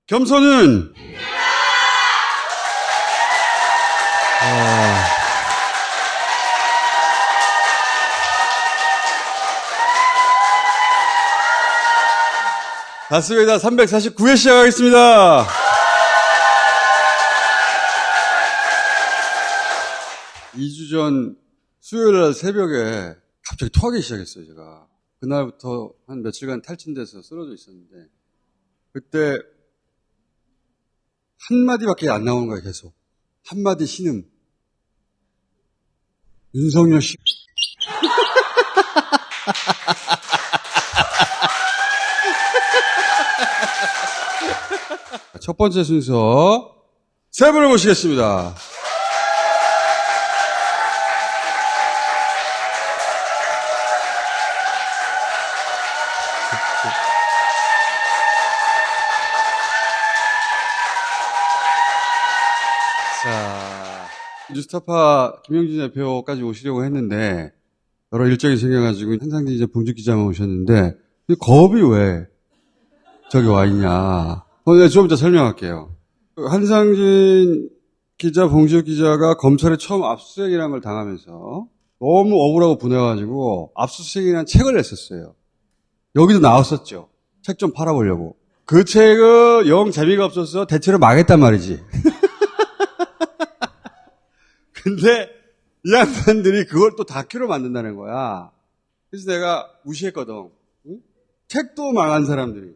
겸손은 다스베이다 349회 시작하겠습니다. 이 주 전 수요일날 새벽에 갑자기 토하기 시작했어요, 제가. 그날부터 한 며칠간 탈진돼서 쓰러져 있었는데, 그때 한마디밖에 안 나오는 거예요, 계속. 한마디 신음. 윤석열 씨. 첫 번째 순서, 세 분을 모시겠습니다. 자, 뉴스타파 김영진 대표까지 오시려고 했는데, 여러 일정이 생겨가지고, 한상진 이제 봉주 기자만 오셨는데, 겁이 왜 저기 와 있냐. 내가 좀 이따 설명할게요. 한상진 기자, 봉주 기자가 검찰에 처음 압수수색이라는 걸 당하면서 너무 억울하고 분해가지고 압수수색이라는 책을 냈었어요. 여기도 나왔었죠. 책 좀 팔아보려고. 그 책은 영 재미가 없어서 대체로 망했단 말이지. 근데 이 양반들이 그걸 또 다큐로 만든다는 거야. 그래서 내가 무시했거든. 응? 책도 망한 사람들이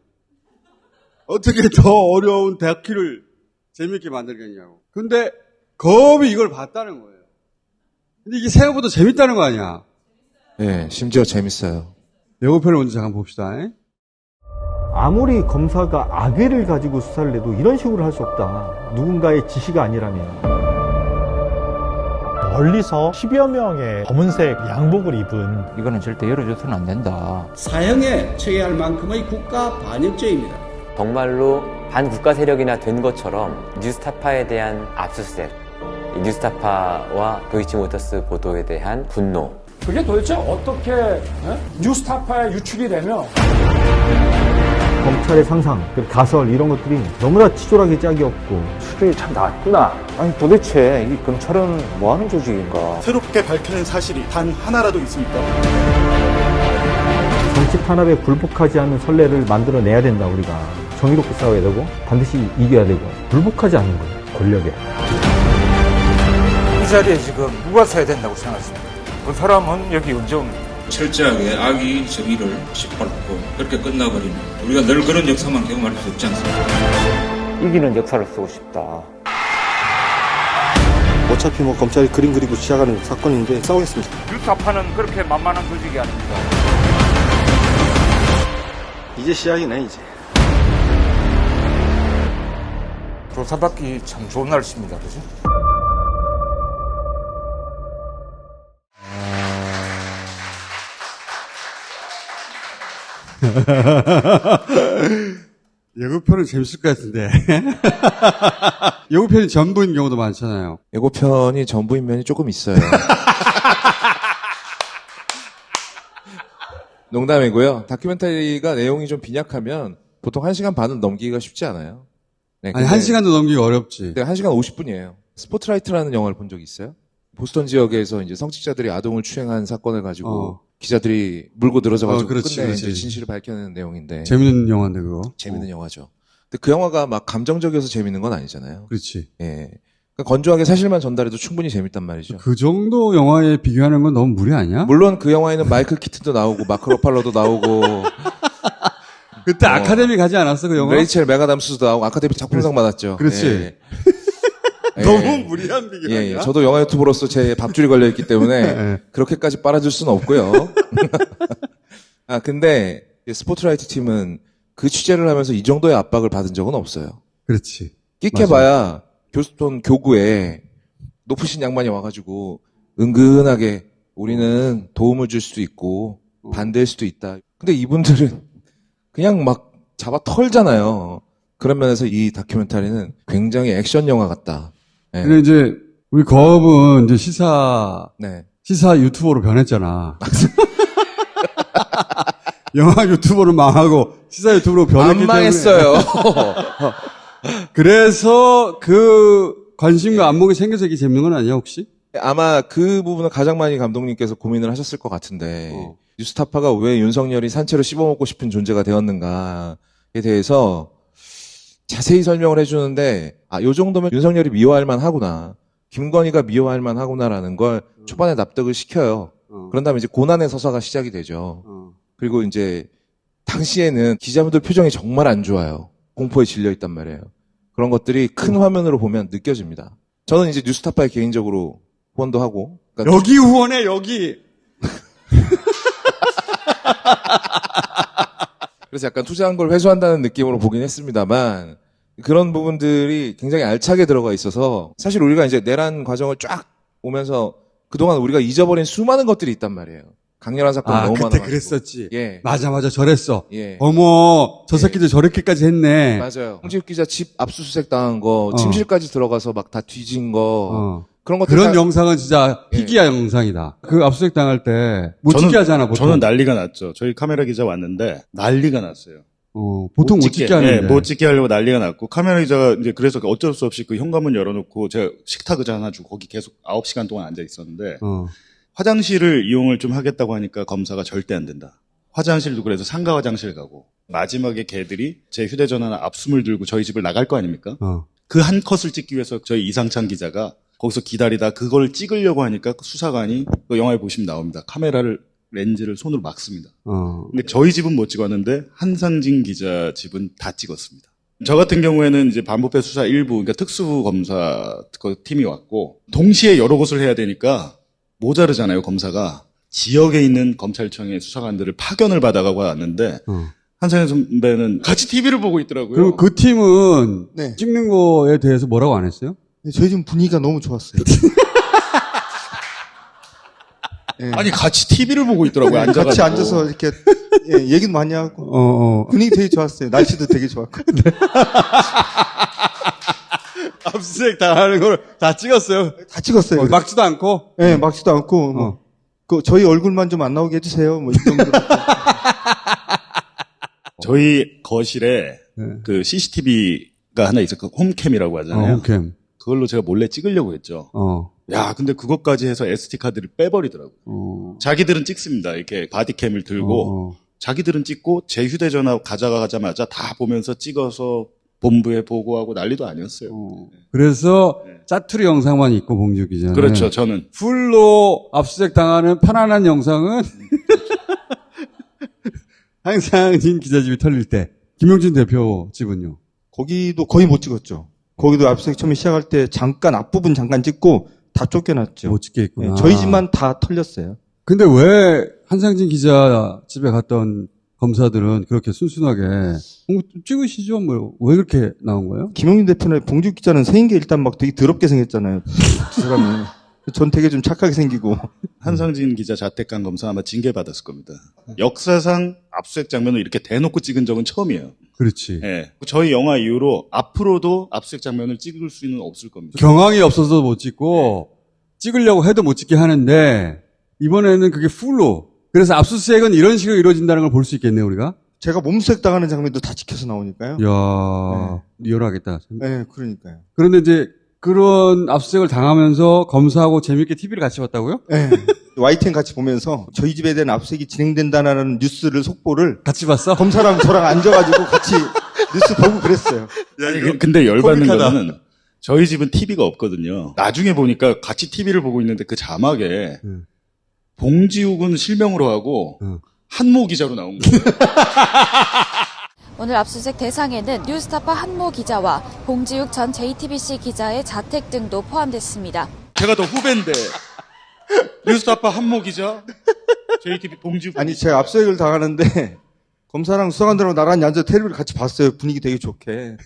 어떻게 더 어려운 다큐를 재밌게 만들겠냐고. 근데 검이 이걸 봤다는 거예요. 근데 이게 생각보다 재밌다는 거 아니야? 네, 심지어 재밌어요. 예고편을 먼저 잠깐 봅시다. 아무리 검사가 악의를 가지고 수사를 해도 이런 식으로 할 수 없다. 누군가의 지시가 아니라면. 멀리서 10여 명의 검은색 양복을 입은 이거는 절대 열어줘서는 안 된다. 사형에 처해할 만큼의 국가 반역죄입니다. 정말로 반국가 세력이나 된 것처럼 뉴스타파에 대한 압수수색, 뉴스타파와 도이치모터스 보도에 대한 분노. 그게 도대체 어떻게 뉴스타파에 유출이 되며 검찰의 상상, 가설 이런 것들이 너무나 치졸하게 짝이 없고 수준이 참 낮구나. 아니 도대체 이 검찰은 뭐 하는 조직인가. 새롭게 밝혀낸 사실이 단 하나라도 있습니까? 정치 탄압에 굴복하지 않는 선례를 만들어내야 된다. 우리가 정의롭게 싸워야 되고 반드시 이겨야 되고 불복하지 않는 거예요. 권력에. 이 자리에 지금 누가 서야 된다고 생각하십니까? 그 사람은 여기 은정 철저하게 악이 정의를 짓밟고 그렇게 끝나버리는 우리가 늘 그런 역사만 경험할 수 없지 않습니까? 이기는 역사를 쓰고 싶다. 어차피 검찰이 그림 그리고 시작하는 사건인데 싸우겠습니다. 뉴스타파는 그렇게 만만한 조직이 아닙니다. 이제 시작이네 이제. 조사받기 참 좋은 날씨입니다. 그죠? 예고편은 재밌을 것 같은데. 예고편이 전부인 경우도 많잖아요. 예고편이 전부인 면이 조금 있어요. 농담이고요. 다큐멘터리가 내용이 좀 빈약하면 보통 1시간 반은 넘기기가 쉽지 않아요. 네, 아니, 1시간도 넘기기 어렵지. 1시간 50분이에요. 스포트라이트라는 영화를 본 적이 있어요? 보스턴 지역에서 이제 성직자들이 아동을 추행한 사건을 가지고 기자들이 물고 늘어져가지고 끝내 이제 진실을 밝혀내는 내용인데. 재밌는 영화인데 그거. 재밌는 영화죠. 근데 그 영화가 막 감정적이어서 재밌는 건 아니잖아요. 그렇지. 예. 그러니까 건조하게 사실만 전달해도 충분히 재밌단 말이죠. 그 정도 영화에 비교하는 건 너무 무리 아니야? 물론 그 영화에는 마이클 키튼도 나오고 마크 로팔러도 나오고. 그때 아카데미 가지 않았어 그 영화? 레이첼 메가담스도 나오고 아카데미 작품상 받았죠. 그렇지. 예. 너무 무리한 비교 아니야? 예. 저도 영화 유튜브로서 제 밥줄이 걸려있기 때문에 그렇게까지 빨아줄 수는 없고요. 근데 스포트라이트 팀은 그 취재를 하면서 이 정도의 압박을 받은 적은 없어요. 그렇지. 끽해봐야 교수촌 교구에 높으신 양반이 와가지고 은근하게 우리는 도움을 줄 수도 있고 반대할 수도 있다. 근데 이분들은 그냥 막 잡아 털잖아요. 그런 면에서 이 다큐멘터리는 굉장히 액션 영화 같다. 네. 근데 이제 우리 거업은 이제 시사 유튜버로 변했잖아. 영화 유튜버는 망하고 시사 유튜버로 변했기 때문에. 안 망했어요. 그래서 그 관심과 안목이 생겨서 이게 재밌는 건 아니야, 혹시? 아마 그 부분은 가장 많이 감독님께서 고민을 하셨을 것 같은데 뉴스타파가 왜 윤석열이 산채로 씹어먹고 싶은 존재가 되었는가에 대해서 자세히 설명을 해주는데 요 정도면 윤석열이 미워할 만하구나. 김건희가 미워할 만하구나라는 걸 초반에 납득을 시켜요. 그런 다음에 이제 고난의 서사가 시작이 되죠. 그리고 이제 당시에는 기자분들 표정이 정말 안 좋아요. 공포에 질려 있단 말이에요. 그런 것들이 큰 화면으로 보면 느껴집니다. 저는 이제 뉴스타파에 개인적으로 후원도 하고. 그러니까 여기 후원해, 여기! 그래서 약간 투자한 걸 회수한다는 느낌으로 보긴 했습니다만 그런 부분들이 굉장히 알차게 들어가 있어서 사실 우리가 이제 내란 과정을 쫙 오면서 그동안 우리가 잊어버린 수많은 것들이 있단 말이에요. 강렬한 사건이 너무 많아가지고. 그때 그랬었지. 예. 맞아, 저랬어. 예. 어머, 저 새끼들 저렇게까지 했네. 맞아요. 홍지욱 기자 집 압수수색 당한 거, 침실까지 들어가서 막 다 뒤진 거. 그런 것들 그런 영상은 진짜 희귀한 영상이다. 그 압수수색 당할 때 못 찍게 하잖아, 보통. 저는 난리가 났죠. 저희 카메라 기자 왔는데 난리가 났어요. 보통 못 찍게 하는데. 네, 못 찍게 하려고 난리가 났고 카메라 기자가 이제 그래서 어쩔 수 없이 그 현관문 열어놓고 제가 식탁 의자 하나 주고 거기 계속 9시간 동안 앉아 있었는데 화장실을 이용을 좀 하겠다고 하니까 검사가 절대 안 된다. 화장실도 그래서 상가 화장실 가고 마지막에 걔들이 제 휴대전화나 압수물 들고 저희 집을 나갈 거 아닙니까? 그 한 컷을 찍기 위해서 저희 이상찬 기자가 거기서 기다리다 그걸 찍으려고 하니까 수사관이 그 영화에 보시면 나옵니다. 카메라를 렌즈를 손으로 막습니다. 근데 저희 집은 못 찍었는데 한상진 기자 집은 다 찍었습니다. 저 같은 경우에는 이제 반부패 수사 일부, 그러니까 특수검사 팀이 왔고 동시에 여러 곳을 해야 되니까 모자르잖아요, 검사가. 지역에 있는 검찰청의 수사관들을 파견을 받아가고 왔는데 한상현 선배는 같이 TV를 보고 있더라고요. 그럼 그 팀은 찍는 거에 대해서 뭐라고 안 했어요? 저희 집 분위기가 너무 좋았어요. 네. 아니 같이 TV를 보고 있더라고요. 앉아가지고. 같이 앉아서 이렇게 얘기도 많이 하고 분위기 되게 좋았어요. 날씨도 되게 좋았고. 압수수색 당하는 걸 다 찍었어요. 다 찍었어요. 막지도 않고. 네, 막지도 않고. 뭐, 저희 얼굴만 좀 안 나오게 해주세요. 뭐 이 정도로. 저희 거실에 그 CCTV가 하나 있었고 홈캠이라고 하잖아요. 홈캠. 그걸로 제가 몰래 찍으려고 했죠. 야, 근데 그것까지 해서 SD 카드를 빼버리더라고요. 자기들은 찍습니다. 이렇게 바디캠을 들고 자기들은 찍고 제 휴대전화 가져가자마자 다 보면서 찍어서 본부에 보고하고 난리도 아니었어요. 그래서 짜투리 영상만 있고 봉지욱 기자는. 그렇죠. 저는 풀로 압수수색 당하는 편안한 영상은 항상진 기자 집이 털릴 때. 김용진 대표 집은요? 거기도 거의 못 찍었죠. 거기도 압수수색 처음에 시작할 때 잠깐 앞부분 잠깐 찍고 다 쫓겨났죠. 못 찍게 했구나. 네, 저희 집만 다 털렸어요. 근데 왜 한상진 기자 집에 갔던 검사들은 그렇게 순순하게 좀 찍으시죠? 뭐 왜 그렇게 나온 거예요? 김용진 대표는 봉지욱 기자는 생긴 게 일단 막 되게 더럽게 생겼잖아요. 그 사람은. 전 되게 좀 착하게 생기고. 한상진 기자 자택간 검사 아마 징계 받았을 겁니다. 역사상 압수수색 장면을 이렇게 대놓고 찍은 적은 처음이에요. 그렇지. 네. 저희 영화 이후로 앞으로도 압수수색 장면을 찍을 수는 없을 겁니다. 경황이 없어서 못 찍고 찍으려고 해도 못 찍게 하는데 이번에는 그게 풀로. 그래서 압수수색은 이런 식으로 이루어진다는 걸 볼 수 있겠네요, 우리가. 제가 몸수색 당하는 장면도 다 찍혀서 나오니까요. 이야, 리얼하겠다. 네, 그러니까요. 그런데 이제 그런 압수수색을 당하면서 검사하고 재밌게 TV를 같이 봤다고요? 네. YTN 같이 보면서 저희 집에 대한 압수수색이 진행된다는 뉴스를 속보를 같이 봤어? 검사랑 저랑 앉아가지고 같이 뉴스 보고 그랬어요. 아니, 근데 열받는 코믹하다. 거는 저희 집은 TV가 없거든요. 나중에 보니까 같이 TV를 보고 있는데 그 자막에 봉지욱은 실명으로 하고 한모 기자로 나온 거예요. 오늘 압수수색 대상에는 뉴스타파 한모 기자와 봉지욱 전 JTBC 기자의 자택 등도 포함됐습니다. 제가 더 후배인데 뉴스타파 한모 기자, JTBC 봉지욱. 아니 제가 압수수색을 당하는데 검사랑 수사관들하고 나란히 앉아 텔레비를 같이 봤어요. 분위기 되게 좋게.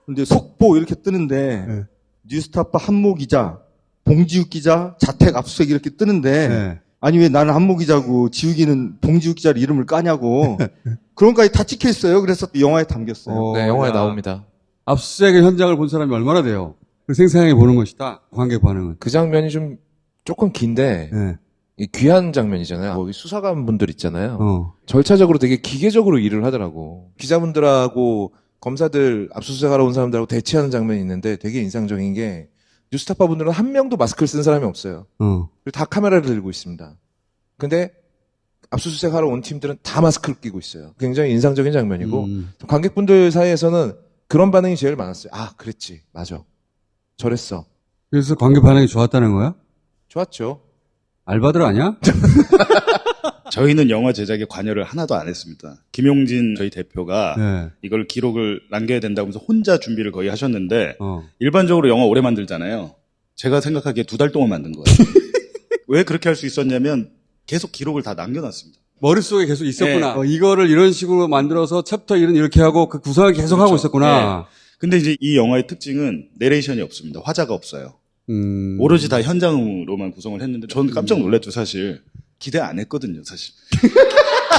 근데 속보 이렇게 뜨는데 뉴스타파 한모 기자, 봉지욱 기자, 자택 압수수색 이렇게 뜨는데 아니 왜 나는 한모 기자고 지욱이는 봉지욱 기자 이름을 까냐고. 그런 것까지 다 찍혀 있어요. 그래서 영화에 담겼어요. 네, 영화에 나옵니다. 압수수색의 현장을 본 사람이 얼마나 돼요? 생생하게 보는 것이다. 관객 반응은. 그 장면이 좀 조금 긴데 이 귀한 장면이잖아요. 거기 수사관 분들 있잖아요. 절차적으로 되게 기계적으로 일을 하더라고. 기자분들하고 검사들 압수수색하러 온 사람들하고 대치하는 장면이 있는데 되게 인상적인 게 뉴스타파 분들은 한 명도 마스크를 쓴 사람이 없어요. 그리고 다 카메라를 들고 있습니다. 근데 압수수색하러 온 팀들은 다 마스크를 끼고 있어요. 굉장히 인상적인 장면이고 관객분들 사이에서는 그런 반응이 제일 많았어요. 아, 그랬지. 맞아. 저랬어. 그래서 관객 반응이 좋았다는 거야? 좋았죠. 알바들 아니야? 저희는 영화 제작에 관여를 하나도 안 했습니다. 김용진 저희 대표가 네. 이걸 기록을 남겨야 된다고 하면서 혼자 준비를 거의 하셨는데 일반적으로 영화 오래 만들잖아요. 제가 생각하기에 2달 동안 만든 거예요. 왜 그렇게 할 수 있었냐면 계속 기록을 다 남겨놨습니다. 머릿속에 계속 있었구나. 네. 이거를 이런 식으로 만들어서 챕터 1은 이렇게 하고 그 구성을 계속 그렇죠. 하고 있었구나. 네. 근데 이제 이 영화의 특징은 내레이션이 없습니다. 화자가 없어요. 오로지 다 현장으로만 구성을 했는데 저는 깜짝 놀랐죠, 사실. 기대 안 했거든요, 사실.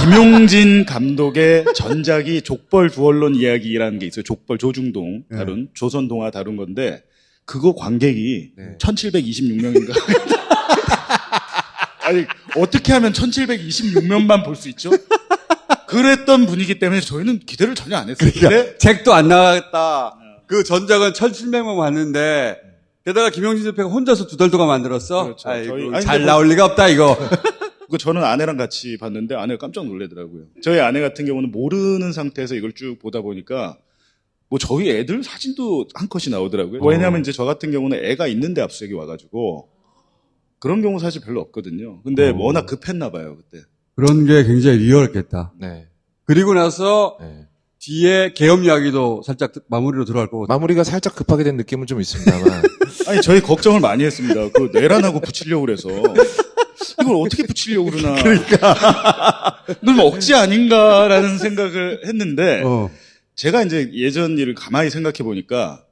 김용진 감독의 전작이 족벌 두얼론 이야기라는 게 있어요. 족벌 조중동 다룬 조선 동화 다룬 건데 그거 관객이 1726명인가. 아니 어떻게 하면 1726명만 볼 수 있죠? 그랬던 분위기 때문에 저희는 기대를 전혀 안 했어요. 그러니까 책도 안 나갔다. 그 전작은 1700명 봤는데 게다가 김용진 대표가 혼자서 2달 동안 만들었어? 그렇죠. 아이고, 잘 나올 리가 없다 이거. 저는 아내랑 같이 봤는데 아내가 깜짝 놀라더라고요. 저희 아내 같은 경우는 모르는 상태에서 이걸 쭉 보다 보니까 뭐 저희 애들 사진도 한 컷이 나오더라고요. 왜냐하면 이제 저 같은 경우는 애가 있는데 압수수색이 와가지고 그런 경우 사실 별로 없거든요. 근데 워낙 급했나 봐요 그때. 그런 게 굉장히 리얼했겠다. 네. 그리고 나서 뒤에 계엄 이야기도 살짝 마무리로 들어갈 거고. 마무리가 살짝 급하게 된 느낌은 좀 있습니다만. 아니 저희 걱정을 많이 했습니다. 그 내란하고 붙이려고 그래서 이걸 어떻게 붙이려고 그러나. 그러니까. 그럼 억지 아닌가라는 생각을 했는데 제가 이제 예전 일을 가만히 생각해 보니까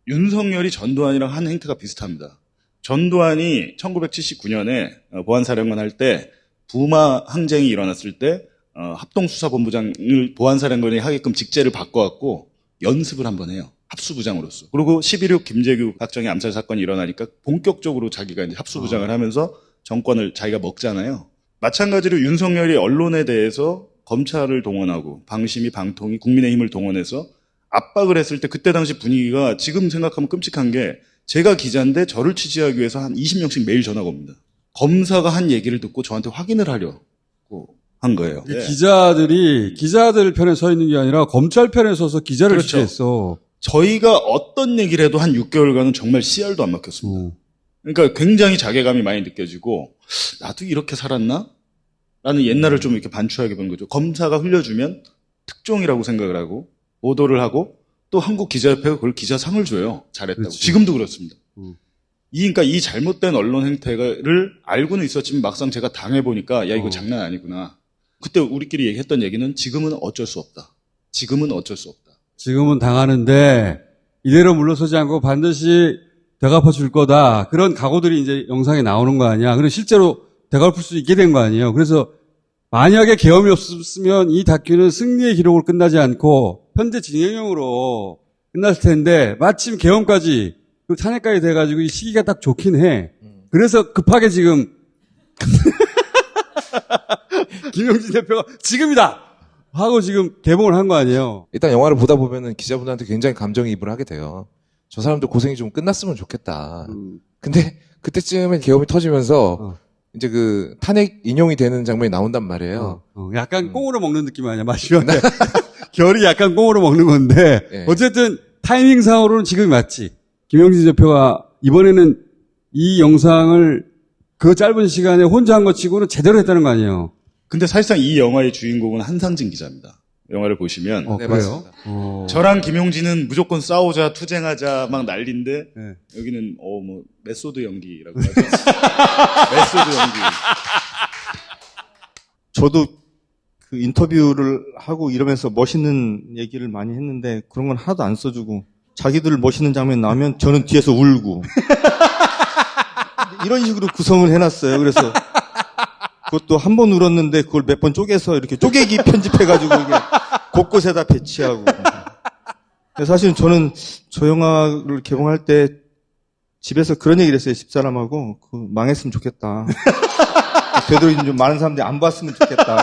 윤석열이 전두환이랑 한 행태가 비슷합니다. 전두환이 1979년에 보안사령관 할 때 부마 항쟁이 일어났을 때 합동수사본부장을 보안사령관이 하게끔 직제를 바꿔갖고 연습을 한번 해요. 합수부장으로서. 그리고 11.6 김재규 박정희 암살 사건이 일어나니까 본격적으로 자기가 이제 합수부장을 하면서 정권을 자기가 먹잖아요. 마찬가지로 윤석열이 언론에 대해서 검찰을 동원하고 방심이 방통위 국민의힘을 동원해서 압박을 했을 때 그때 당시 분위기가 지금 생각하면 끔찍한 게 제가 기자인데 저를 취재하기 위해서 한 20명씩 매일 전화가 옵니다. 검사가 한 얘기를 듣고 저한테 확인을 하려고 한 거예요. 네. 기자들이 기자들 편에 서 있는 게 아니라 검찰 편에 서서 기자를 그렇죠. 취재했어. 저희가 어떤 얘기를 해도 한 6개월간은 정말 씨알도 안 막혔습니다. 그러니까 굉장히 자괴감이 많이 느껴지고 나도 이렇게 살았나? 라는 옛날을 좀 이렇게 반추하게 보는 거죠. 검사가 흘려주면 특종이라고 생각을 하고 보도를 하고 또 한국기자협회가 그걸 기자상을 줘요. 잘했다고. 그렇지. 지금도 그렇습니다. 그러니까 이 잘못된 언론 행태를 알고는 있었지만 막상 제가 당해보니까 야 이거 장난 아니구나. 그때 우리끼리 얘기했던 얘기는 지금은 어쩔 수 없다. 지금은 어쩔 수 없다. 지금은 당하는데 이대로 물러서지 않고 반드시 되갚아 줄 거다. 그런 각오들이 이제 영상에 나오는 거 아니야. 그리고 실제로 되갚을 수 있게 된 거 아니에요. 그래서 만약에 계엄이 없었으면 이 다큐는 승리의 기록으로 끝나지 않고 현재 진행형으로 끝났을 텐데 마침 계엄까지 그 탄핵까지 돼가지고 이 시기가 딱 좋긴 해. 그래서 급하게 지금 김용진 대표가 지금이다 하고 지금 개봉을 한 거 아니에요. 일단 영화를 보다 보면은 기자분들한테 굉장히 감정이입을 하게 돼요. 저 사람들 고생이 좀 끝났으면 좋겠다. 근데 그때쯤에 계엄이 터지면서 이제 그 탄핵 인용이 되는 장면이 나온단 말이에요. 약간 꽁으로 먹는 느낌 아니야, 마시면에. 결이 약간 꽁으로 먹는 건데 네. 어쨌든 타이밍상으로는 지금이 맞지. 김용진 대표가 이번에는 이 영상을 그 짧은 시간에 혼자 한 것 치고는 제대로 했다는 거 아니에요. 근데 사실상 이 영화의 주인공은 한상진 기자입니다. 영화를 보시면. 네, 그래요? 저랑 김용진은 무조건 싸우자, 투쟁하자 막 난리인데 여기는 뭐 메소드 연기라고 하죠. 메소드 연기. 저도 그 인터뷰를 하고 이러면서 멋있는 얘기를 많이 했는데 그런 건 하나도 안 써주고 자기들 멋있는 장면 나오면 저는 뒤에서 울고 이런 식으로 구성을 해놨어요. 그래서 그것도 한 번 울었는데 그걸 몇 번 쪼개서 이렇게 쪼개기 편집해가지고 이게 곳곳에다 배치하고. 사실은 저는 저 영화를 개봉할 때 집에서 그런 얘기를 했어요. 집사람하고. 망했으면 좋겠다. 되도록 좀 많은 사람들이 안 봤으면 좋겠다.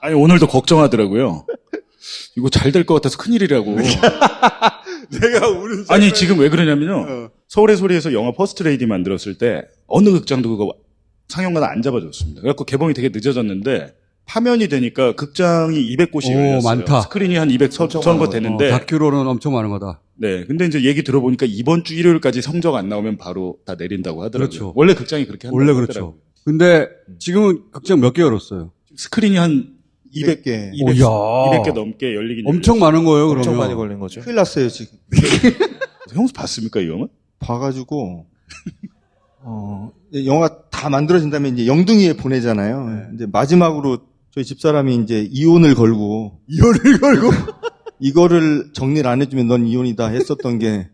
아니, 오늘도 걱정하더라고요. 이거 잘 될 것 같아서 큰일이라고. 내가 우는 아니 지금 왜 그러냐면요. 서울의 소리에서 영화 퍼스트 레이디 만들었을 때 어느 극장도 그거 상영관 안 잡아줬습니다. 그래갖고 개봉이 되게 늦어졌는데 파면이 되니까 극장이 200곳이 열렸어요. 많다. 스크린이 한 230곳 되는데 다큐로는 엄청 많은 거다. 네. 근데 이제 얘기 들어보니까 이번 주 일요일까지 성적 안 나오면 바로 다 내린다고 하더라고요. 그렇죠. 원래 극장이 그렇게 한다고 원래 하더라고요. 그렇죠. 근데 지금은 극장 몇 개 열었어요? 스크린이 한 200개, 200개 넘게 열리긴 엄청 많은 거예요, 그러면. 엄청 많이 걸린 거죠. 큰일 났어요, 지금. 형수 봤습니까, 이 영화? 봐가지고, 영화 다 만들어진 다음에 이제 영등이에 보내잖아요. 네. 이제 마지막으로 저희 집사람이 이제 이혼을 걸고, 이거를 정리를 안 해주면 넌 이혼이다 했었던 게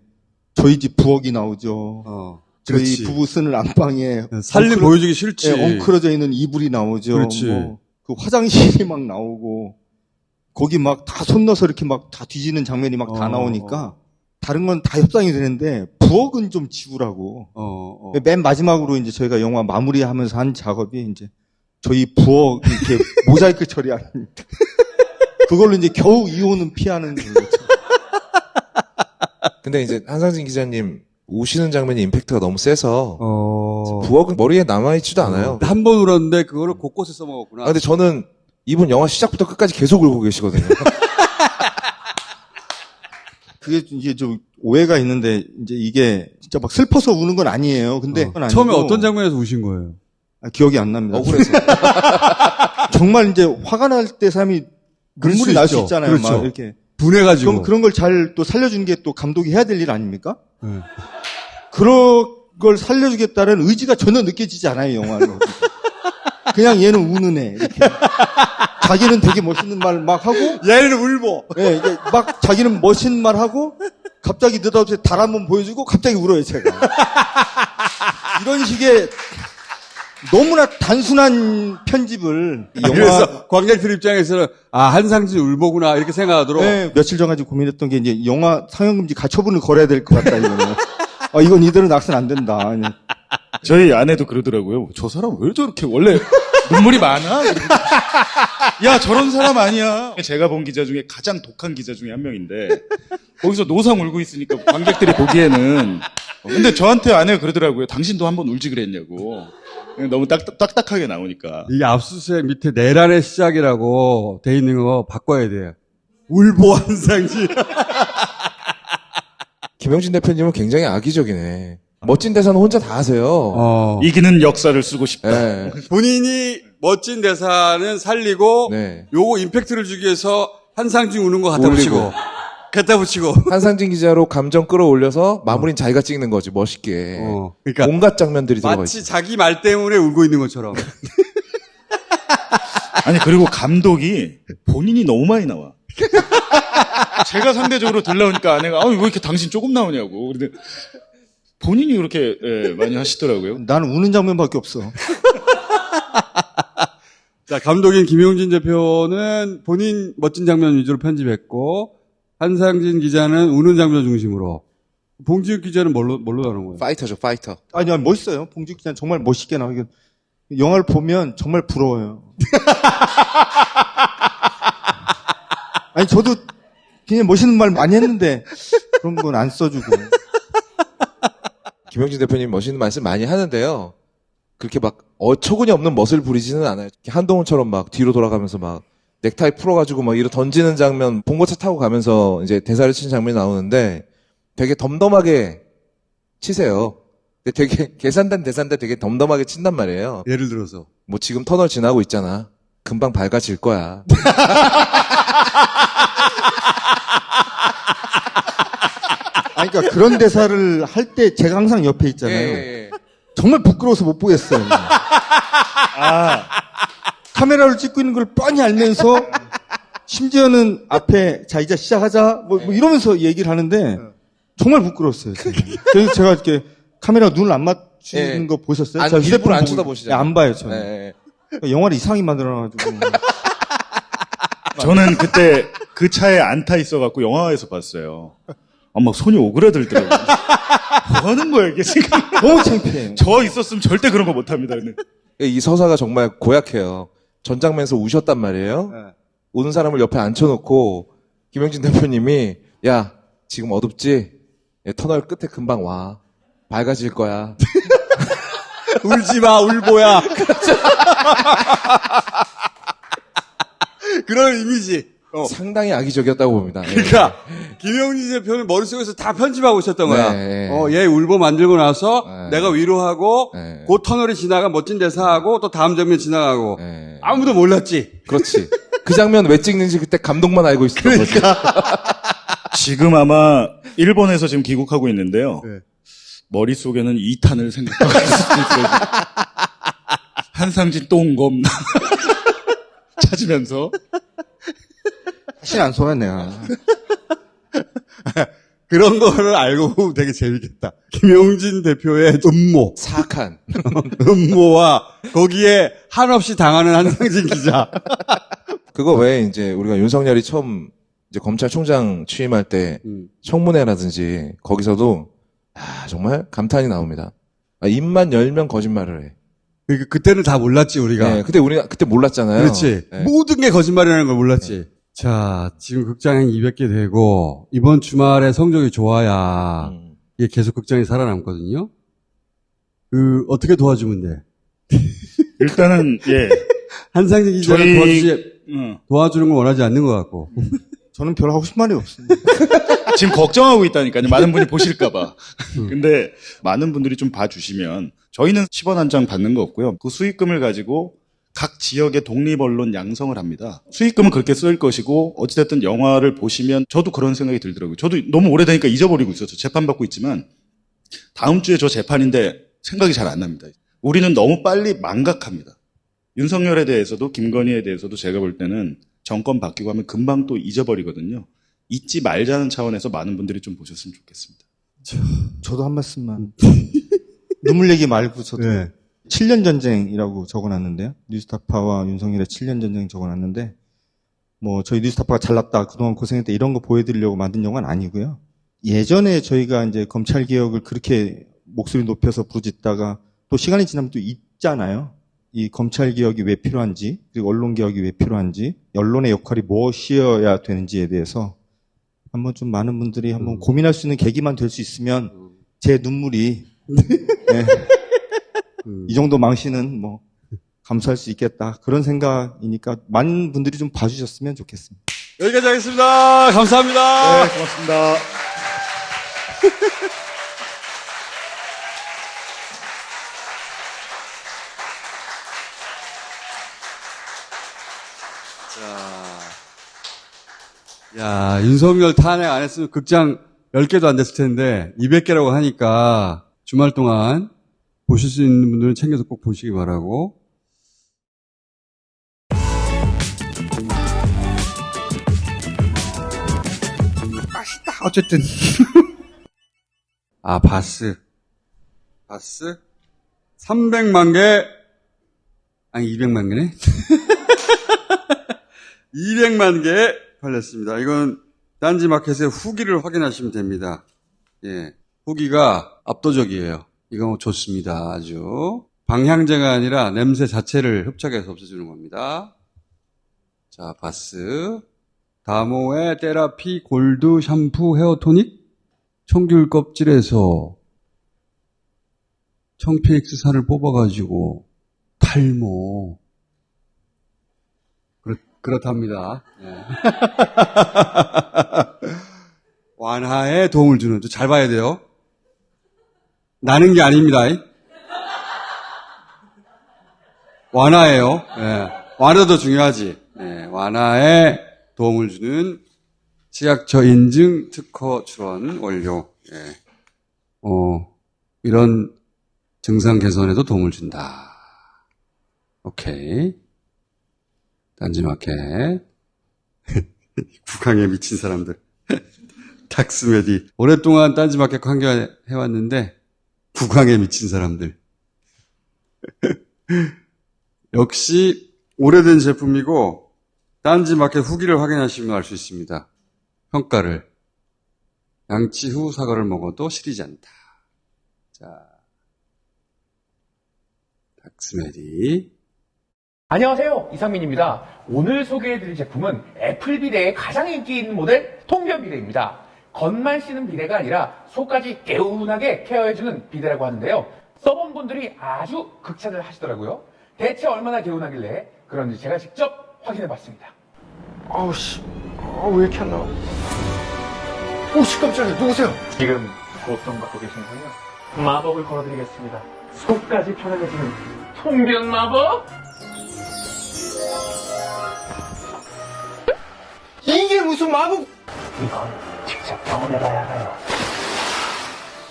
저희 집 부엌이 나오죠. 저희 그렇지. 부부 쓰는 안방에 살림 보여주기 싫지. 엉클어져 있는 이불이 나오죠. 그렇지. 그 화장실이 막 나오고 거기 막 다 손 넣어서 이렇게 막 다 뒤지는 장면이 막 다 나오니까 다른 건 다 협상이 되는데 부엌은 좀 지우라고. 맨 마지막으로 이제 저희가 영화 마무리하면서 한 작업이 이제 저희 부엌 이렇게 모자이크 처리하는 그걸로 이제 겨우 이혼은 피하는 거죠. 근데 이제 한상진 기자님 우시는 장면이 임팩트가 너무 세서 부엌은 머리에 남아있지도 않아요. 한 번 울었는데 그거를 곳곳에 써먹었구나. 근데 저는 이분 영화 시작부터 끝까지 계속 울고 계시거든요. 그게 이제 좀 오해가 있는데 이제 이게 진짜 막 슬퍼서 우는 건 아니에요. 근데 그건 아니고 처음에 어떤 장면에서 우신 거예요? 기억이 안 납니다. 억울해서. 정말 이제 화가 날 때 사람이 눈물이 날 수 있잖아요. 그렇죠. 막 이렇게 분해가지고. 그런 걸 잘 또 살려주는 게 또 감독이 해야 될 일 아닙니까? 그런 걸 살려주겠다는 의지가 전혀 느껴지지 않아요, 영화로. 그냥 얘는 우는 애. 이렇게. 자기는 되게 멋있는 말 막 하고. 얘는 울고. 네, 이게 막 자기는 멋있는 말 하고, 갑자기 느닷없이 달 한번 보여주고, 갑자기 울어요, 제가. 이런 식의 너무나 단순한 편집을. 그래서 관객들 입장에서는 한상진 울보구나 이렇게 생각하도록. 네, 며칠 전까지 고민했던 게 이제 영화 상영금지 가처분을 걸어야 될 것 같다, 이거는. 이건 이대로 낙선 안 된다. 저희 아내도 그러더라고요. 저 사람 왜 저렇게 원래 눈물이 많아? 야, 저런 사람 아니야. 제가 본 기자 중에 가장 독한 기자 중에 한 명인데 거기서 노상 울고 있으니까 관객들이 보기에는. 근데 저한테 아내가 그러더라고요. 당신도 한번 울지 그랬냐고. 너무 딱딱하게 나오니까. 이게 압수수색 밑에 내란의 시작이라고 돼 있는 거 바꿔야 돼요. 울보 한상진. 김영진 대표님은 굉장히 악의적이네. 멋진 대사는 혼자 다 하세요. 이기는 역사를 쓰고 싶다. 네. 본인이 멋진 대사는 살리고 네. 요거 임팩트를 주기 위해서 한상진 우는 거 갖다 붙이고 한상진 기자로 감정 끌어올려서 마무리는 자기가 찍는 거지 멋있게. 그러니까 온갖 장면들이 들어가 마치 있어. 자기 말 때문에 울고 있는 것처럼. 아니 그리고 감독이 본인이 너무 많이 나와. 제가 상대적으로 덜 나오니까 아내가 왜 이렇게 당신 조금 나오냐고. 근데 본인이 그렇게 많이 하시더라고요. 나는 우는 장면밖에 없어. 자, 감독인 김용진 대표는 본인 멋진 장면 위주로 편집했고 한상진 기자는 우는 장면 중심으로. 봉지욱 기자는 뭘로 다른 거예요? 파이터죠, 파이터. 아니, 멋있어요. 봉지욱 기자는 정말 멋있게 나오고 영화를 보면 정말 부러워요. 아니, 저도 그냥 멋있는 말 많이 했는데 그런 건 안 써주고. 김영진 대표님 멋있는 말씀 많이 하는데요. 그렇게 막 어처구니 없는 멋을 부리지는 않아요. 한동훈처럼 막 뒤로 돌아가면서 막 넥타이 풀어가지고 막 이로 던지는 장면, 봉고차 타고 가면서 이제 대사를 치는 장면이 나오는데 되게 덤덤하게 치세요. 근데 되게 계산된 대사인데 되게 덤덤하게 친단 말이에요. 예를 들어서 뭐 지금 터널 지나고 있잖아. 금방 밝아질 거야. 아니, 그러니까 그런 대사를 할 때 제가 항상 옆에 있잖아요. 정말 부끄러워서 못 보겠어요. 카메라를 찍고 있는 걸 뻔히 알면서 심지어는 앞에 자 이제 시작하자 뭐 이러면서 얘기를 하는데 정말 부끄러웠어요. 그래서 제가 이렇게 카메라 눈을 안 맞추는 거 보셨어요? 아니, 일부러 안 쳐다보시잖아요. 안 봐요, 저는. 영화를 이상하게 만들어놔가지고. 저는 그때 그 차에 안 타 있어갖고 영화관에서 봤어요. 막 손이 오그라들더라고요. 뭐 하는 거야, 이게 지금. 너무 창피해. 저 있었으면 절대 그런 거 못 합니다. 이 서사가 정말 고약해요. 전 장면에서 우셨단 말이에요. 우는 사람을 옆에 앉혀놓고 김영진 대표님이 야 지금 어둡지? 예, 터널 끝에 금방 와. 밝아질 거야. 울지 마, 울보야. 그런 이미지. 상당히 악의적이었다고 봅니다. 예. 그러니까 김영진 대표는 머릿속에서 다 편집하고 있었던 거야. 네. 얘 울보 만들고 나서 네. 내가 위로하고 네. 그 터널이 지나가 멋진 대사하고 또 다음 장면 지나가고 네. 아무도 몰랐지. 그렇지. 그 장면 왜 찍는지 그때 감독만 알고 있었던 거지. 지금 아마 일본에서 지금 귀국하고 있는데요. 네. 머릿속에는 2탄을 생각하고 있어요. 한상진 똥검 찾으면서 다시는 안 속아 내가. 그런 거를 알고 보면 되게 재밌겠다. 김용진 대표의 음모. 사악한. 음모와 거기에 한없이 당하는 한상진 기자. 그거 왜 이제 우리가 윤석열이 처음 이제 검찰총장 취임할 때 청문회라든지 거기서도 정말 감탄이 나옵니다. 입만 열면 거짓말을 해. 그러니까 그때는 다 몰랐지 우리가. 네, 우리가 그때 몰랐잖아요. 그렇지. 네. 모든 게 거짓말이라는 걸 몰랐지. 네. 자, 지금 극장이 200개 되고 이번 주말에 성적이 좋아야 이게 계속 극장이 살아남거든요. 어떻게 도와주면 돼? 일단은 예. 한상진 기자가 도와주는 걸 원하지 않는 것 같고. 저는 별 하고 싶은 말이 없습니다. 지금 걱정하고 있다니까요. 많은 분이 보실까봐. 근데 많은 분들이 좀 봐주시면 저희는 10원 한 장 받는 거 없고요. 그 수익금을 가지고 각 지역의 독립언론 양성을 합니다. 수익금은 그렇게 쓸 것이고 어찌됐든 영화를 보시면 저도 그런 생각이 들더라고요. 저도 너무 오래되니까 잊어버리고 있었죠. 재판받고 있지만 다음 주에 저 재판인데 생각이 잘 안 납니다. 우리는 너무 빨리 망각합니다. 윤석열에 대해서도 김건희에 대해서도 제가 볼 때는 정권 바뀌고 하면 금방 또 잊어버리거든요. 잊지 말자는 차원에서 많은 분들이 좀 보셨으면 좋겠습니다. 저도 한 말씀만. 눈물 얘기 말고 저도. 네. 7년 전쟁이라고 적어놨는데요. 뉴스타파와 윤석열의 7년 전쟁 적어놨는데, 저희 뉴스타파가 잘났다, 그동안 고생했다, 이런 거 보여드리려고 만든 영화는 아니고요. 예전에 저희가 이제 검찰개혁을 그렇게 목소리 높여서 부르짖다가 또 시간이 지나면 또 잊잖아요. 이 검찰개혁이 왜 필요한지, 그리고 언론개혁이 왜 필요한지, 언론의 역할이 무엇이어야 되는지에 대해서 한번 좀 많은 분들이 한번 고민할 수 있는 계기만 될 수 있으면 제 눈물이 네. 이 정도 망신은 감수할 수 있겠다. 그런 생각이니까 많은 분들이 좀 봐주셨으면 좋겠습니다. 여기까지 하겠습니다. 감사합니다. 네, 고맙습니다. 야, 윤석열 탄핵 안 했으면 극장 10개도 안 됐을 텐데 200개라고 하니까 주말 동안 보실 수 있는 분들은 챙겨서 꼭 보시기 바라고. 맛있다. 어쨌든. 바스. 300만 개, 아니 200만 개네? 200만 개 팔렸습니다. 이건 딴지마켓의 후기를 확인하시면 됩니다. 예. 후기가 압도적이에요. 이거 좋습니다. 아주. 방향제가 아니라 냄새 자체를 흡착해서 없애주는 겁니다. 자, 바스. 다모의 테라피 골드 샴푸 헤어 토닉. 청귤 껍질에서 청피엑스산을 뽑아가지고 탈모. 그렇답니다. 네. 완화에 도움을 주는, 잘 봐야 돼요. 나는 게 아닙니다. 완화예요. 네. 완화도 중요하지. 네. 완화에 도움을 주는 치약처 인증 특허 출원 원료. 네. 이런 증상 개선에도 도움을 준다. 오케이. 딴지마켓. 국항에 미친 사람들. 닥스메디. 오랫동안 딴지마켓 관계해왔는데 국항에 미친 사람들. 역시 오래된 제품이고 딴지마켓 후기를 확인하시면 알 수 있습니다. 평가를. 양치 후 사과를 먹어도 시리지 않다. 자, 닥스메디. 안녕하세요, 이상민입니다. 오늘 소개해드릴 제품은 애플 비데의 가장 인기 있는 모델 통변 비데입니다. 겉만 씻는 비데가 아니라 속까지 개운하게 케어해주는 비데라고 하는데요. 써본 분들이 아주 극찬을 하시더라고요. 대체 얼마나 개운하길래 그런지 제가 직접 확인해봤습니다. 아우씨, 왜 이렇게 안 나와? 오씨, 깜짝이야. 누구세요? 지금 고통받고 계신군요. 마법을 걸어드리겠습니다. 속까지 편안해지는 통변 마법? 이게 무슨 마법? 이건 직접 경험해봐야 알아요.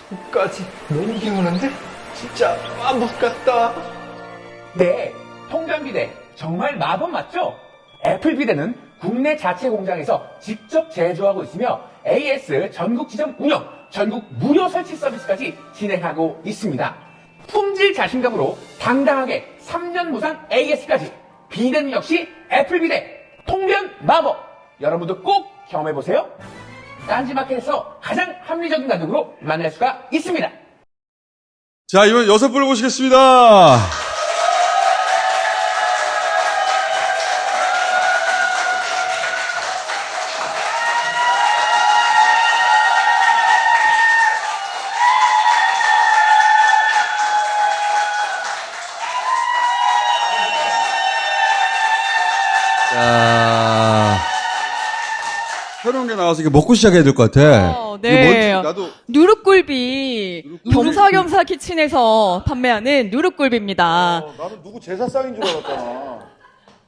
속까지 너무 개운한데? 진짜 마법 같다. 네, 통변 비데 정말 마법 맞죠? 애플 비데는 국내 자체 공장에서 직접 제조하고 있으며 AS 전국 지점 운영, 전국 무료 설치 서비스까지 진행하고 있습니다. 품질 자신감으로 당당하게 3년 무상 AS까지. 비데는 역시 애플 비데 통변 마법. 여러분도 꼭 경험해보세요. 딴지마켓에서 가장 합리적인 가격으로 만날 수가 있습니다. 자, 이번 6분을 모시겠습니다. 새로운 게 나와서 이게 먹고 시작해야 될 것 같아. 네. 나도 누룩굴비 겸사겸사 키친에서 판매하는 누룩굴비입니다. 나는 누구 제사상인 줄 알았잖아.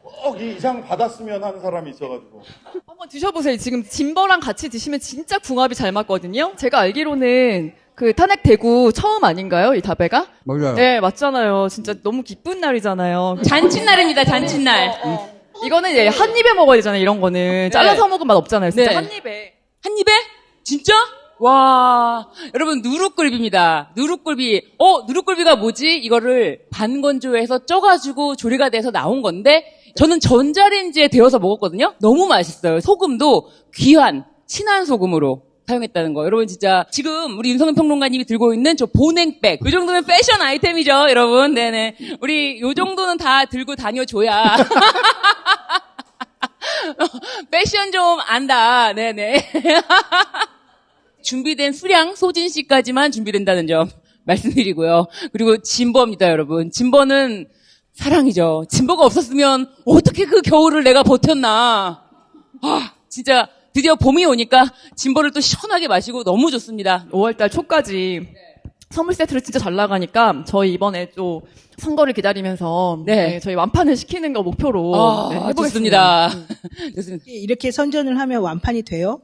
꼭 이 이상 받았으면 하는 사람이 있어가지고. 한번 드셔보세요. 지금 짐버랑 같이 드시면 진짜 궁합이 잘 맞거든요. 제가 알기로는 그 탄핵 대구 처음 아닌가요? 이 다배가? 맞아요. 네, 맞잖아요. 진짜 너무 기쁜 날이잖아요. 잔칫날입니다, 잔칫날. 이거는 예, 한 입에 먹어야 되잖아요, 이런 거는. 잘라서 먹으면 맛 없잖아요, 진짜. 네. 한 입에. 한 입에? 진짜? 와, 여러분, 누룩굴비입니다. 누룩굴비. 누룩굴비가 뭐지? 이거를 반건조해서 쪄가지고 조리가 돼서 나온 건데, 저는 전자레인지에 데워서 먹었거든요? 너무 맛있어요. 소금도 귀한, 친한 소금으로 사용했다는 거. 여러분, 진짜, 지금 우리 윤성현 평론가님이 들고 있는 저 보냉백. 이 정도면 패션 아이템이죠, 여러분. 네네. 우리 요 정도는 다 들고 다녀줘야. 패션 좀 안다. 네네. 준비된 수량 소진 씨까지만 준비된다는 점 말씀드리고요. 그리고 짐버입니다, 여러분. 짐버는 사랑이죠. 짐버가 없었으면 어떻게 그 겨울을 내가 버텼나. 진짜 드디어 봄이 오니까 짐버를 또 시원하게 마시고 너무 좋습니다. 5월달 초까지 선물 세트를 진짜 잘 나가니까 저희 이번에 또 선거를 기다리면서 네, 저희 완판을 시키는 거 목표로 네, 해보겠습니다. 좋습니다. 이렇게 선전을 하면 완판이 돼요?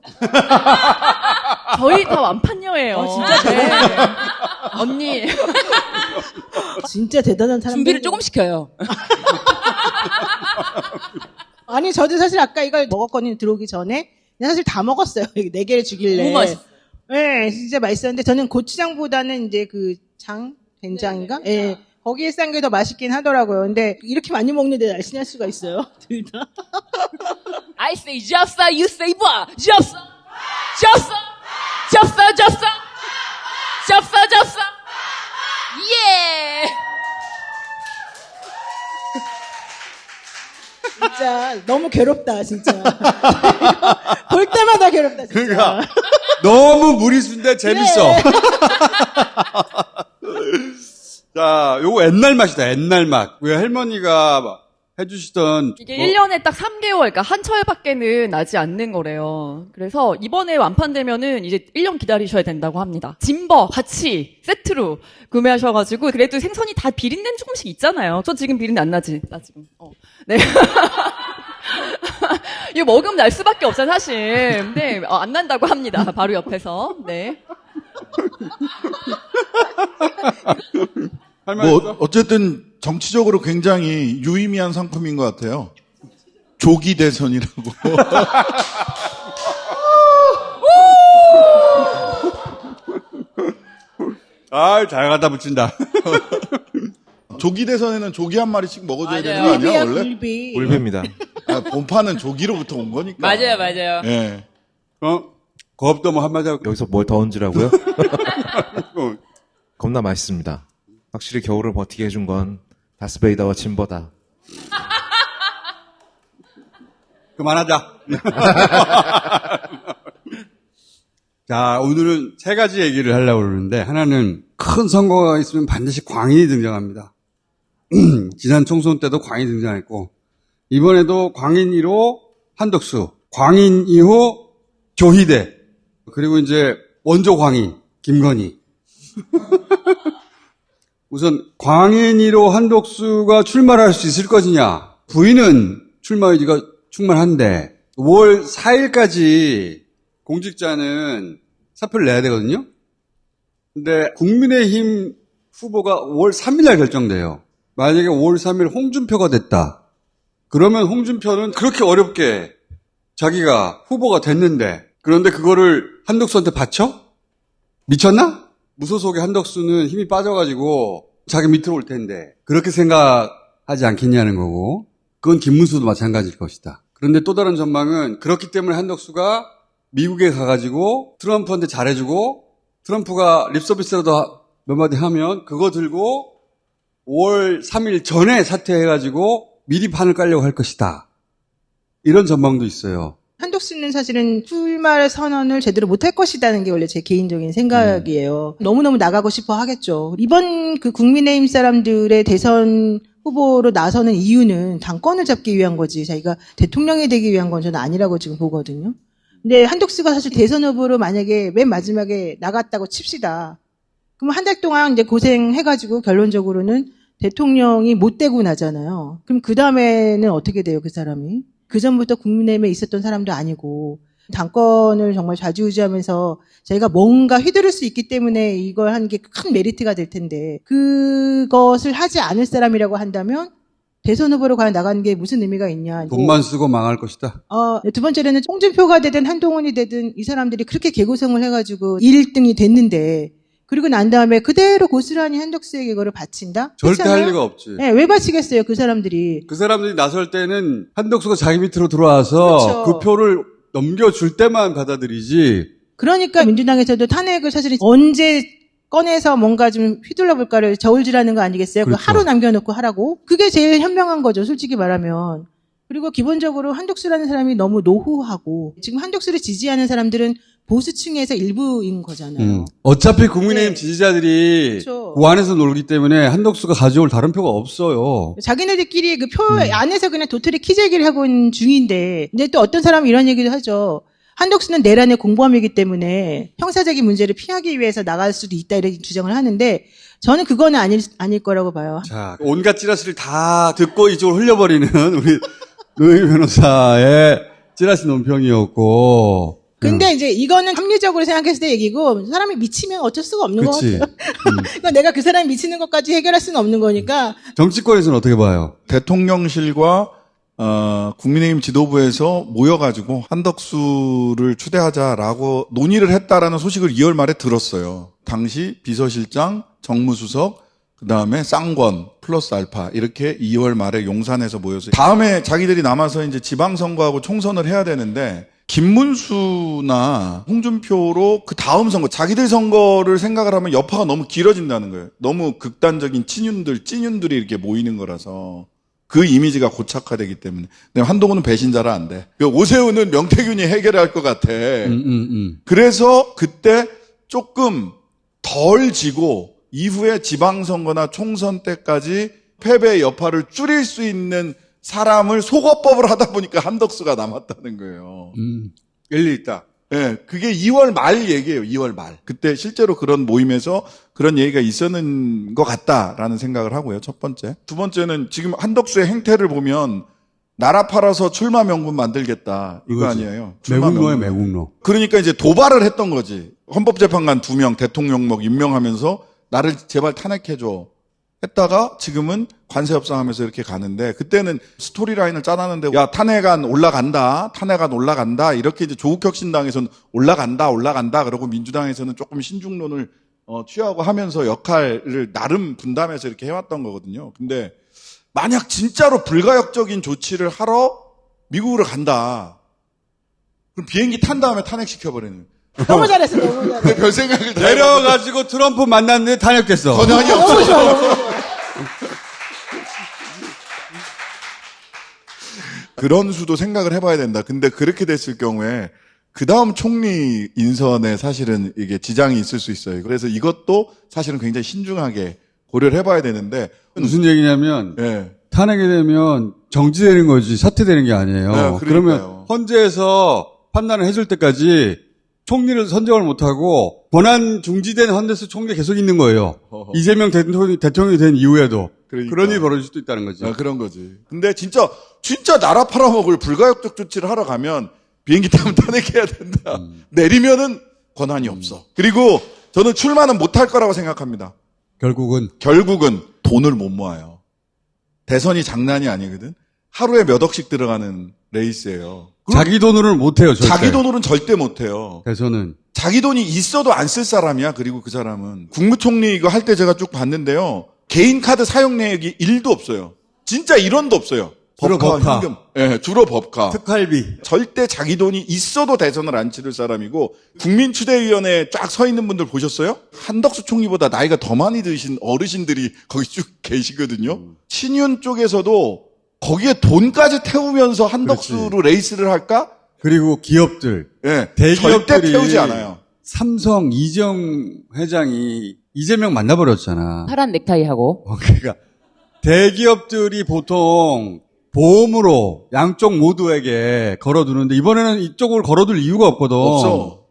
저희 다 완판녀예요. 진짜 네. 언니. 진짜 대단한 사람. 준비를 조금 시켜요. 아니, 저도 사실 아까 이걸 먹었거든요. 들어오기 전에. 그냥 사실 다 먹었어요. 4개를 주길래. 너무 맛있어. 네, 진짜 맛있었는데 저는 고추장보다는 이제 그 된장인가? 예. 네, 거기에 싼 게 더 맛있긴 하더라고요. 근데 이렇게 많이 먹는데 날씬할 수가 있어요. 둘 다. I say 접사, you say 뭐? 접사, 접사, 접사, 접사, 접사, 접사. 예. 진짜 너무 괴롭다, 진짜. 볼 때마다 괴롭다, 진짜. 그러니까 너무 무리수인데 재밌어. 네. 자, 요거 옛날 맛이다. 옛날 맛. 왜 할머니가 막 해주시던 이게 1년에 딱 3개월, 그러니까 한 철밖에는 나지 않는 거래요. 그래서 이번에 완판되면은 이제 1년 기다리셔야 된다고 합니다. 짐버 같이 세트로 구매하셔가지고 그래도 생선이 다 비린내는 조금씩 있잖아요. 저 지금 비린내 안 나지? 나 지금. 네. 이거 먹으면 날 수밖에 없어요, 사실. 근데 안 난다고 합니다. 바로 옆에서. 네. 뭐 어쨌든 정치적으로 굉장히 유의미한 상품인 것 같아요. 조기 대선이라고. 잘 갖다 붙인다. 조기 대선에는 조기 한 마리씩 먹어줘야 되는 거 굴비야, 아니야 원래? 굴비. 올배입니다. 본파는 조기로부터 온 거니까. 맞아요, 맞아요. 예. 겁도 뭐 한마디 하고. 여기서 뭘 더 얹으라고요? 겁나 맛있습니다. 확실히 겨울을 버티게 해준 건 다스베이더와 짐버다. 그만하자. 자, 오늘은 세 가지 얘기를 하려고 그러는데, 하나는 큰 선거가 있으면 반드시 광인이 등장합니다. 지난 총선 때도 광인이 등장했고, 이번에도 광인 1호 한덕수, 광인 2호 조희대, 그리고 이제 원조 광인 김건희. 우선 광인 1호 한덕수가 출마를 할 수 있을 것이냐. 부인은 출마 의지가 충만한데 5월 4일까지 공직자는 사표를 내야 되거든요. 근데 국민의힘 후보가 5월 3일 날 결정돼요. 만약에 5월 3일 홍준표가 됐다. 그러면 홍준표는 그렇게 어렵게 자기가 후보가 됐는데, 그런데 그거를 한덕수한테 바쳐? 미쳤나? 무소속의 한덕수는 힘이 빠져가지고 자기 밑으로 올 텐데 그렇게 생각하지 않겠냐는 거고, 그건 김문수도 마찬가지일 것이다. 그런데 또 다른 전망은 그렇기 때문에 한덕수가 미국에 가가지고 트럼프한테 잘해주고 트럼프가 립서비스라도 몇 마디 하면 그거 들고 5월 3일 전에 사퇴해가지고 미리 판을 깔려고 할 것이다. 이런 전망도 있어요. 한덕수는 사실은 출마 선언을 제대로 못할 것이라는 게 원래 제 개인적인 생각이에요. 너무너무 나가고 싶어 하겠죠. 이번 그 국민의힘 사람들의 대선 후보로 나서는 이유는 당권을 잡기 위한 거지 자기가 대통령이 되기 위한 건 저는 아니라고 지금 보거든요. 근데 한덕수가 사실 대선 후보로 만약에 맨 마지막에 나갔다고 칩시다. 그럼 한 달 동안 이제 고생해가지고 결론적으로는 대통령이 못 되고 나잖아요. 그럼 그 다음에는 어떻게 돼요, 그 사람이? 그 전부터 국민의힘에 있었던 사람도 아니고 당권을 정말 좌지우지하면서 자기가 뭔가 휘두를 수 있기 때문에 이걸 하는 게 큰 메리트가 될 텐데 그것을 하지 않을 사람이라고 한다면 대선 후보로 과연 나가는 게 무슨 의미가 있냐. 돈만 쓰고 망할 것이다. 두 번째로는 홍준표가 되든 한동훈이 되든 이 사람들이 그렇게 개고생을 해가지고 1등이 됐는데 그리고 난 다음에 그대로 고스란히 한덕수에게 이거를 바친다? 절대 할 리가 없지. 네, 왜 바치겠어요, 그 사람들이. 그 사람들이 나설 때는 한덕수가 자기 밑으로 들어와서 그렇죠. 그 표를 넘겨줄 때만 받아들이지. 그러니까 민주당에서도 탄핵을 사실은 언제 꺼내서 뭔가 좀 휘둘러 볼까를 저울질하는 거 아니겠어요? 그렇죠. 그 하루 남겨놓고 하라고? 그게 제일 현명한 거죠, 솔직히 말하면. 그리고 기본적으로 한덕수라는 사람이 너무 노후하고 지금 한덕수를 지지하는 사람들은 보수층에서 일부인 거잖아요. 어차피 국민의힘 지지자들이 그렇죠. 그 안에서 놀기 때문에 한덕수가 가져올 다른 표가 없어요. 자기네들끼리 그 표 안에서 그냥 도토리 키재기를 하고 있는 중인데, 근데 또 어떤 사람은 이런 얘기도 하죠. 한덕수는 내란의 공범이기 때문에 형사적인 문제를 피하기 위해서 나갈 수도 있다 이렇게 주장을 하는데 저는 그거는 아닐 거라고 봐요. 자, 온갖 찌라시를 다 듣고 이쪽으로 흘려버리는 우리 노영희 변호사의 찌라시 논평이었고. 근데 이제 이거는 합리적으로 생각했을 때 얘기고 사람이 미치면 어쩔 수가 없는 것 그치. 같아요. 그러니까 내가 그 사람이 미치는 것까지 해결할 수는 없는 거니까. 정치권에서는 어떻게 봐요? 대통령실과 국민의힘 지도부에서 모여가지고 한덕수를 추대하자라고 논의를 했다라는 소식을 2월 말에 들었어요. 당시 비서실장, 정무수석, 그 다음에 쌍권 플러스 알파 이렇게 2월 말에 용산에서 모여서 다음에 자기들이 남아서 이제 지방선거하고 총선을 해야 되는데 김문수나 홍준표로 그 다음 선거, 자기들 선거를 생각을 하면 여파가 너무 길어진다는 거예요. 너무 극단적인 찐윤들이 이렇게 모이는 거라서 그 이미지가 고착화되기 때문에. 근데 한동훈은 배신자라 안 돼. 오세훈은 명태균이 해결할 것 같아. 그래서 그때 조금 덜 지고 이후에 지방선거나 총선 때까지 패배의 여파를 줄일 수 있는 사람을 속어법을 하다 보니까 한덕수가 남았다는 거예요. 일리 있다. 네, 그게 2월 말 얘기예요. 2월 말. 그때 실제로 그런 모임에서 그런 얘기가 있었는 것 같다라는 생각을 하고요. 첫 번째. 두 번째는 지금 한덕수의 행태를 보면 나라 팔아서 출마 명분 만들겠다. 이거 그거지. 아니에요. 매국노에 매국노. 그러니까 이제 도발을 했던 거지. 헌법재판관 2명 대통령 임명하면서 나를 제발 탄핵해줘. 했다가 지금은 관세 협상하면서 이렇게 가는데 그때는 스토리라인을 짜놨는데 야 탄핵안 올라간다 이렇게 이제 조국혁신당에서는 올라간다 그러고 민주당에서는 조금 신중론을 취하고 하면서 역할을 나름 분담해서 이렇게 해왔던 거거든요. 근데 만약 진짜로 불가역적인 조치를 하러 미국으로 간다 그럼 비행기 탄 다음에 탄핵시켜버리는 너무 잘했어, 너무 잘했어. 별 생각을 내려가지고 트럼프 만났는데 탄핵됐어. 권한이 없어. 너무 좋아, 너무 좋아. 그런 수도 생각을 해봐야 된다. 근데 그렇게 됐을 경우에 그 다음 총리 인선에 사실은 이게 지장이 있을 수 있어요. 그래서 이것도 사실은 굉장히 신중하게 고려를 해봐야 되는데 무슨 얘기냐면 예. 탄핵이 되면 정지되는 거지 사퇴되는 게 아니에요. 네, 그러면 헌재에서 판단을 해줄 때까지 총리를 선정을 못하고 권한 중지된 헌재에서 총리가 계속 있는 거예요. 이재명 대통령이 된 이후에도. 그러니까. 그런 일이 벌어질 수도 있다는 거지. 아, 그런 거지. 근데 진짜 나라 팔아먹을 불가역적 조치를 하러 가면 비행기 타면 탄핵해야 된다. 내리면은 권한이 없어. 그리고 저는 출마는 못할 거라고 생각합니다. 결국은 돈을 못 모아요. 대선이 장난이 아니거든. 하루에 몇 억씩 들어가는 레이스예요. 자기 돈으로는 못해요. 절대. 자기 돈으로는 절대 못해요. 대선은. 자기 돈이 있어도 안 쓸 사람이야. 그리고 그 사람은. 국무총리 이거 할 때 제가 쭉 봤는데요. 개인 카드 사용 내역이 1도 없어요. 진짜 1원도 없어요. 주로 법카. 현금. 예, 주로 법카. 특활비. 절대 자기 돈이 있어도 대선을 안 치를 사람이고 국민추대위원회에 쫙 서 있는 분들 보셨어요? 한덕수 총리보다 나이가 더 많이 드신 어르신들이 거기 쭉 계시거든요. 친윤 쪽에서도 거기에 돈까지 태우면서 한덕수로 레이스를 할까? 그리고 기업들. 예, 대기업들이 절대 태우지 않아요. 삼성 이정 회장이 이재명 만나버렸잖아. 파란 넥타이 하고. 그러니까 대기업들이 보통 보험으로 양쪽 모두에게 걸어두는데 이번에는 이쪽을 걸어둘 이유가 없거든. 없어.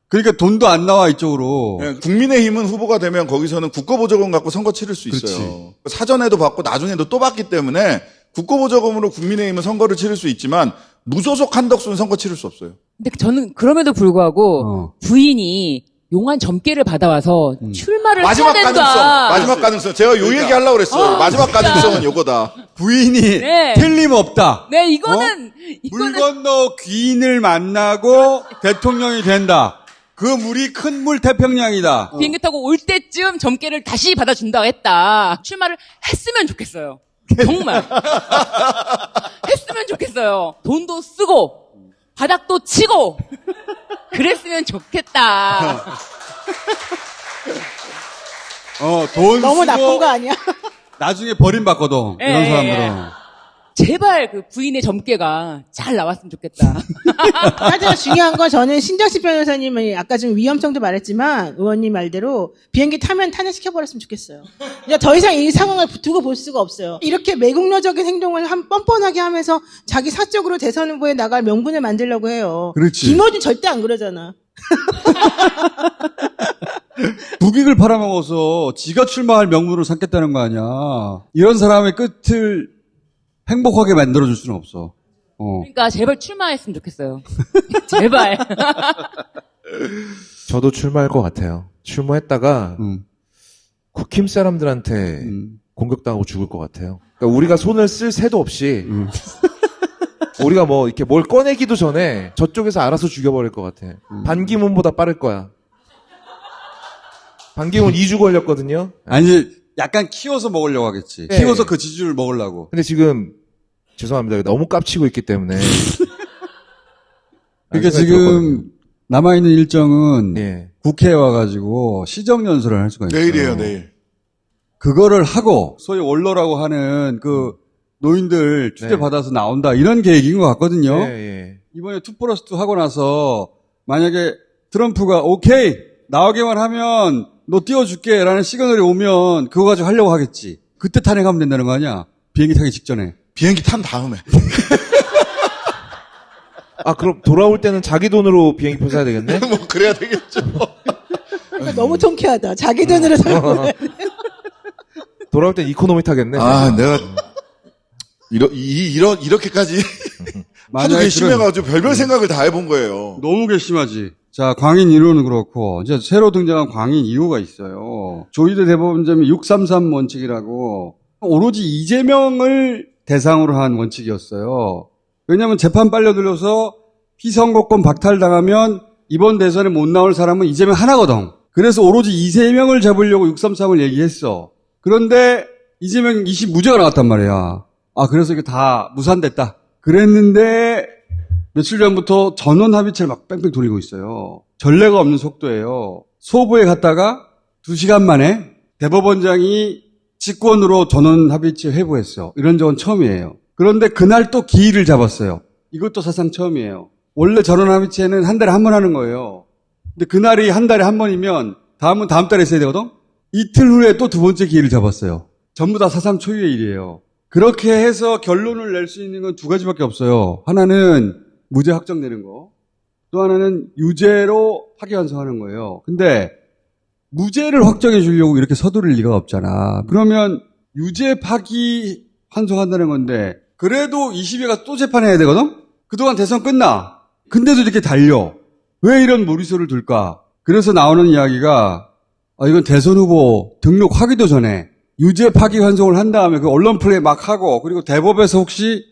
그러니까 돈도 안 나와 이쪽으로. 예, 국민의힘은 후보가 되면 거기서는 국고보조금 갖고 선거 치를 수 있어요. 그렇지. 사전에도 받고 나중에도 또 받기 때문에 국고보조금으로 국민의힘은 선거를 치를 수 있지만 무소속 한덕수는 선거 치를 수 없어요. 근데 저는 그럼에도 불구하고 부인이 용한 점괘를 받아와서 출마를 마지막 해야 된다. 가능성. 마지막 가능성. 제가 요 얘기 하려고 그랬어요. 마지막 진짜. 가능성은 요거다. 부인이 네. 틀림없다. 네, 이거는 물 건너 귀인을 만나고 대통령이 된다. 그 물이 큰 물 태평양이다. 비행기 타고 올 때쯤 점괘를 다시 받아준다고 했다. 출마를 했으면 좋겠어요. 정말. 했으면 좋겠어요. 돈도 쓰고 바닥도 치고 그랬으면 좋겠다. 돈 너무 쓰고 나쁜 거 아니야? 나중에 버림받거든. 예, 이런 예, 사람들은. 제발 그 부인의 점괘가 잘 나왔으면 좋겠다. 하지만 중요한 건 저는 신정식 변호사님이 아까 좀 위험성도 말했지만 의원님 말대로 비행기 타면 탄핵시켜버렸으면 좋겠어요. 이제 더 이상 이 상황을 두고 볼 수가 없어요. 이렇게 매국노적인 행동을 뻔뻔하게 하면서 자기 사적으로 대선 후보에 나갈 명분을 만들려고 해요. 그렇지. 김어준 절대 안 그러잖아. 국익을 팔아먹어서 지가 출마할 명분을 삼겠다는 거 아니야. 이런 사람의 끝을 행복하게 만들어줄 수는 없어. 그러니까 제발 출마했으면 좋겠어요. 제발. 저도 출마할 것 같아요. 출마했다가 국힘 사람들한테 공격당하고 죽을 것 같아요. 그러니까 우리가 손을 쓸 새도 없이 우리가 뭐 이렇게 뭘 꺼내기도 전에 저쪽에서 알아서 죽여버릴 것 같아. 반기문보다 빠를 거야. 반기문 2주 걸렸거든요. 아니, 약간 키워서 먹으려고 하겠지. 네. 키워서 그 지지율을 먹으려고. 근데 지금 죄송합니다. 너무 깝치고 있기 때문에. 그러니까 지금 남아있는 일정은 국회에 와가지고 시정연설을 할 수가 있어요. 내일이에요, 내일. 그거를 하고 소위 원로라고 하는 그 노인들 추대받아서 나온다 이런 계획인 것 같거든요. 이번에 2+2 하고 나서 만약에 트럼프가 오케이 나오게만 하면 너 띄워줄게 라는 시그널이 오면 그거 가지고 하려고 하겠지. 그때 탄핵하면 된다는 거 아니야? 비행기 타기 직전에. 비행기 탄 다음에. 아, 그럼 돌아올 때는 자기 돈으로 비행기표 사야 되겠네? 뭐 그래야 되겠죠. 그러니까 너무 통쾌하다. 자기 돈으로 사고. 돌아올 땐 이코노미 타겠네. 아, 내가 이렇게까지 하도 괘씸해가지고 별별 생각을 다 해본 거예요. 너무 괘씸하지. 자, 광인 1호는 그렇고, 이제 새로 등장한 광인 2호가 있어요. 조희대 대법원장이 633 원칙이라고, 오로지 이재명을 대상으로 한 원칙이었어요. 왜냐면 재판 빨려들여서 피선거권 박탈당하면 이번 대선에 못 나올 사람은 이재명 하나거든. 그래서 오로지 이재명을 잡으려고 633을 얘기했어. 그런데 이재명 20 무죄가 나왔단 말이야. 아, 그래서 이게 다 무산됐다. 그랬는데, 며칠 전부터 전원 합의체를 막 뺑뺑 돌리고 있어요. 전례가 없는 속도예요. 소부에 갔다가 2시간 만에 대법원장이 직권으로 전원 합의체 회부했어. 이런 적은 처음이에요. 그런데 그날 또 기일을 잡았어요. 이것도 사상 처음이에요. 원래 전원합의체는 한 달에 한 번 하는 거예요. 근데 그날이 한 달에 한 번이면 다음은 다음 달에 있어야 되거든? 이틀 후에 또 두 번째 기일을 잡았어요. 전부 다 사상 초유의 일이에요. 그렇게 해서 결론을 낼 수 있는 건 두 가지밖에 없어요. 하나는 무죄 확정되는 거. 또 하나는 유죄로 파기환송하는 거예요. 근데 무죄를 확정해 주려고 이렇게 서두를 리가 없잖아. 그러면 유죄 파기 환송한다는 건데 그래도 20일가 또 재판해야 되거든? 그동안 대선 끝나. 근데도 이렇게 달려. 왜 이런 무리수를 둘까? 그래서 나오는 이야기가 이건 대선 후보 등록하기도 전에 유죄 파기 환송을 한 다음에 그 언론 플레이 막 하고 그리고 대법에서 혹시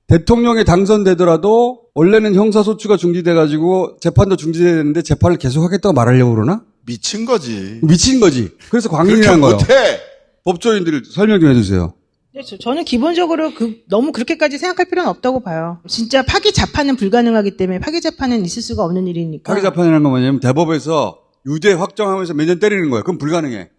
대통령이 당선되더라도 원래는 형사소추가 중지돼가지고 재판도 중지돼야 되는데 재판을 계속하겠다고 말하려고 그러나? 미친 거지. 미친 거지. 그래서 광인이라는 거예요. 그렇게 못해. 법조인들 설명 좀 해주세요. 네, 저는 기본적으로 너무 그렇게까지 생각할 필요는 없다고 봐요. 진짜 파기 재판은 불가능하기 때문에 파기 재판은 있을 수가 없는 일이니까. 파기 재판이라는 건 뭐냐면 대법에서 유죄 확정하면서 몇 년 때리는 거예요. 그럼 불가능해.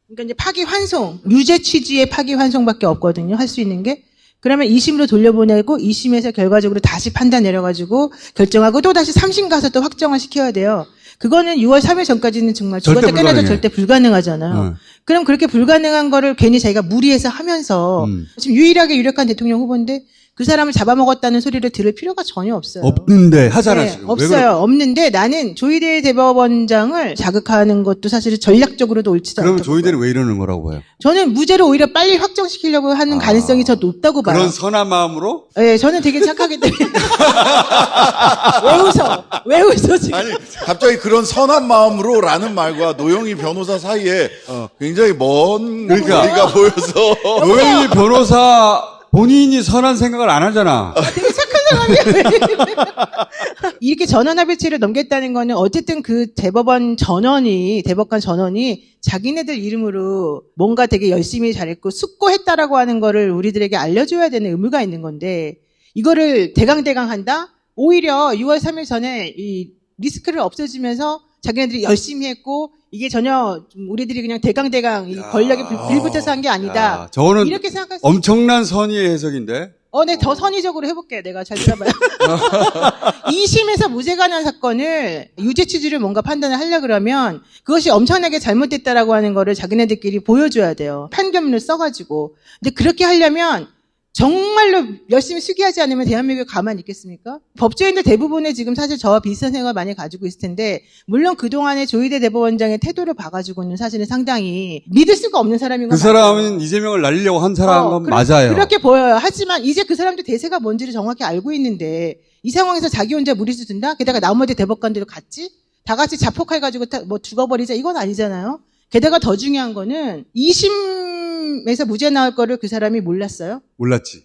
그러니까 이제 파기 환송, 유죄 취지의 파기 환송밖에 없거든요. 할 수 있는 게. 그러면 2심으로 돌려보내고 2심에서 결과적으로 다시 판단 내려가지고 결정하고 또 다시 3심 가서 또 확정을 시켜야 돼요. 그거는 6월 3일 전까지는 정말 죽었다 깨나도 절대 불가능하잖아요. 그럼 그렇게 불가능한 거를 괜히 자기가 무리해서 하면서 지금 유일하게 유력한 대통령 후보인데 그 사람을 잡아먹었다는 소리를 들을 필요가 전혀 없어요. 없는데 하잖아 지금. 없어요. 없는데 나는 조희대 대법원장을 자극하는 것도 사실 전략적으로도 옳지도 않다고. 그러면 조희대는 왜 이러는 거라고 봐요? 저는 무죄를 오히려 빨리 확정시키려고 하는 가능성이 더 높다고 봐요. 그런 선한 마음으로? 네, 저는 되게 착하기 때문에. 왜 웃어 지금? 아니 갑자기 그런 선한 마음으로라는 말과 노영희 변호사 사이에 굉장히 먼 거리가 보여서 노영희 변호사 본인이 선한 생각을 안 하잖아. 되게 착한 사람이에요. 이렇게 전원합의체를 넘겼다는 거는 어쨌든 그 대법관 전원이 자기네들 이름으로 뭔가 되게 열심히 잘했고 숙고했다라고 하는 거를 우리들에게 알려줘야 되는 의무가 있는 건데 이거를 대강대강 한다? 오히려 6월 3일 전에 이 리스크를 없애주면서 자기네들이 열심히 했고 이게 전혀 우리들이 그냥 대강대강 이 권력에 빌붙어서 한 게 아니다. 저거는 이렇게 생각할 수 엄청난 선의의 해석인데. 네, 더 선의적으로 해볼게요. 내가 잘 들어봐요. 2심에서 무죄가 난 사건을 유죄 취지를 뭔가 판단을 하려 그러면 그것이 엄청나게 잘못됐다라고 하는 거를 자기네들끼리 보여줘야 돼요. 판결문을 써가지고. 근데 그렇게 하려면 정말로 열심히 수기하지 않으면 대한민국이 가만히 있겠습니까? 법조인들 대부분의 지금 사실 저와 비슷한 생각을 많이 가지고 있을 텐데 물론 그동안의 조희대 대법원장의 태도를 봐가지고는 사실은 상당히 믿을 수가 없는 사람인 건 그 사람은 이재명을 날리려고 한 사람은 맞아요. 그렇게 보여요. 하지만 이제 그 사람도 대세가 뭔지를 정확히 알고 있는데 이 상황에서 자기 혼자 무리수 둔다? 게다가 나머지 대법관들도 같이? 다 같이 자폭해가지고 뭐 죽어버리자? 이건 아니잖아요. 게다가 더 중요한 거는 2심에서 무죄 나올 거를 그 사람이 몰랐어요? 몰랐지.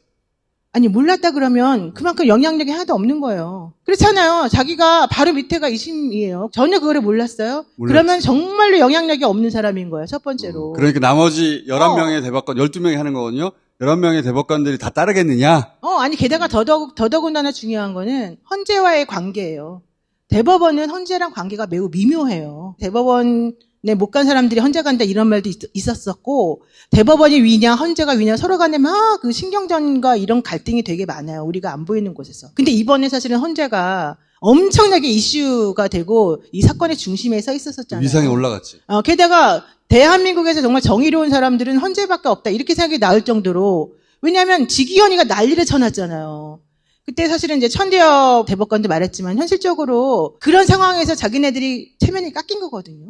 아니 몰랐다 그러면 그만큼 영향력이 하나도 없는 거예요. 그렇잖아요. 자기가 바로 밑에가 2심이에요. 전혀 그거를 몰랐어요? 몰랐지. 그러면 정말로 영향력이 없는 사람인 거예요. 첫 번째로. 그러니까 나머지 11명의 대법관, 12명이 하는 거거든요. 11명의 대법관들이 다 따르겠느냐? 아니 게다가 더더군다나 중요한 거는 헌재와의 관계예요. 대법원은 헌재랑 관계가 매우 미묘해요. 대법원에 못 간 사람들이 헌재 간다 이런 말도 있었었고 대법원이 위냐 헌재가 위냐 서로 간에 막 그 신경전과 이런 갈등이 되게 많아요. 우리가 안 보이는 곳에서. 근데 이번에 사실은 헌재가 엄청나게 이슈가 되고 이 사건의 중심에 서 있었잖아요. 위상이 올라갔지. 게다가 대한민국에서 정말 정의로운 사람들은 헌재밖에 없다 이렇게 생각이 나올 정도로 왜냐하면 직위원회가 난리를 쳐놨잖아요. 그때 사실은 이제 천대엽 대법관도 말했지만 현실적으로 그런 상황에서 자기네들이 체면이 깎인 거거든요.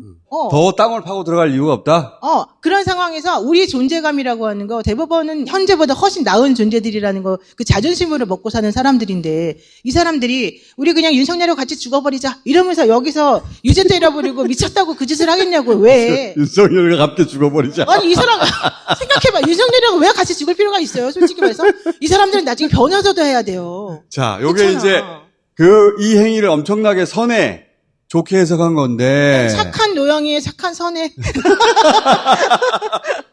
더 땅을 파고 들어갈 이유가 없다? 그런 상황에서 우리의 존재감이라고 하는 거 대법원은 현재보다 훨씬 나은 존재들이라는 거 그 자존심으로 먹고 사는 사람들인데 이 사람들이 우리 그냥 윤석열하고 같이 죽어버리자 이러면서 여기서 유죄 때려버리고 미쳤다고 그 짓을 하겠냐고 왜? 윤석열과 함께 죽어버리자. 아니 이 사람 생각해봐 윤석열하고 왜 같이 죽을 필요가 있어요? 솔직히 말해서 이 사람들은 나중에 변호사도 해야 돼요. 자, 요게 이제 이 행위를 엄청나게 선해 좋게 해석한 건데. 착한 노영이의 착한 선해.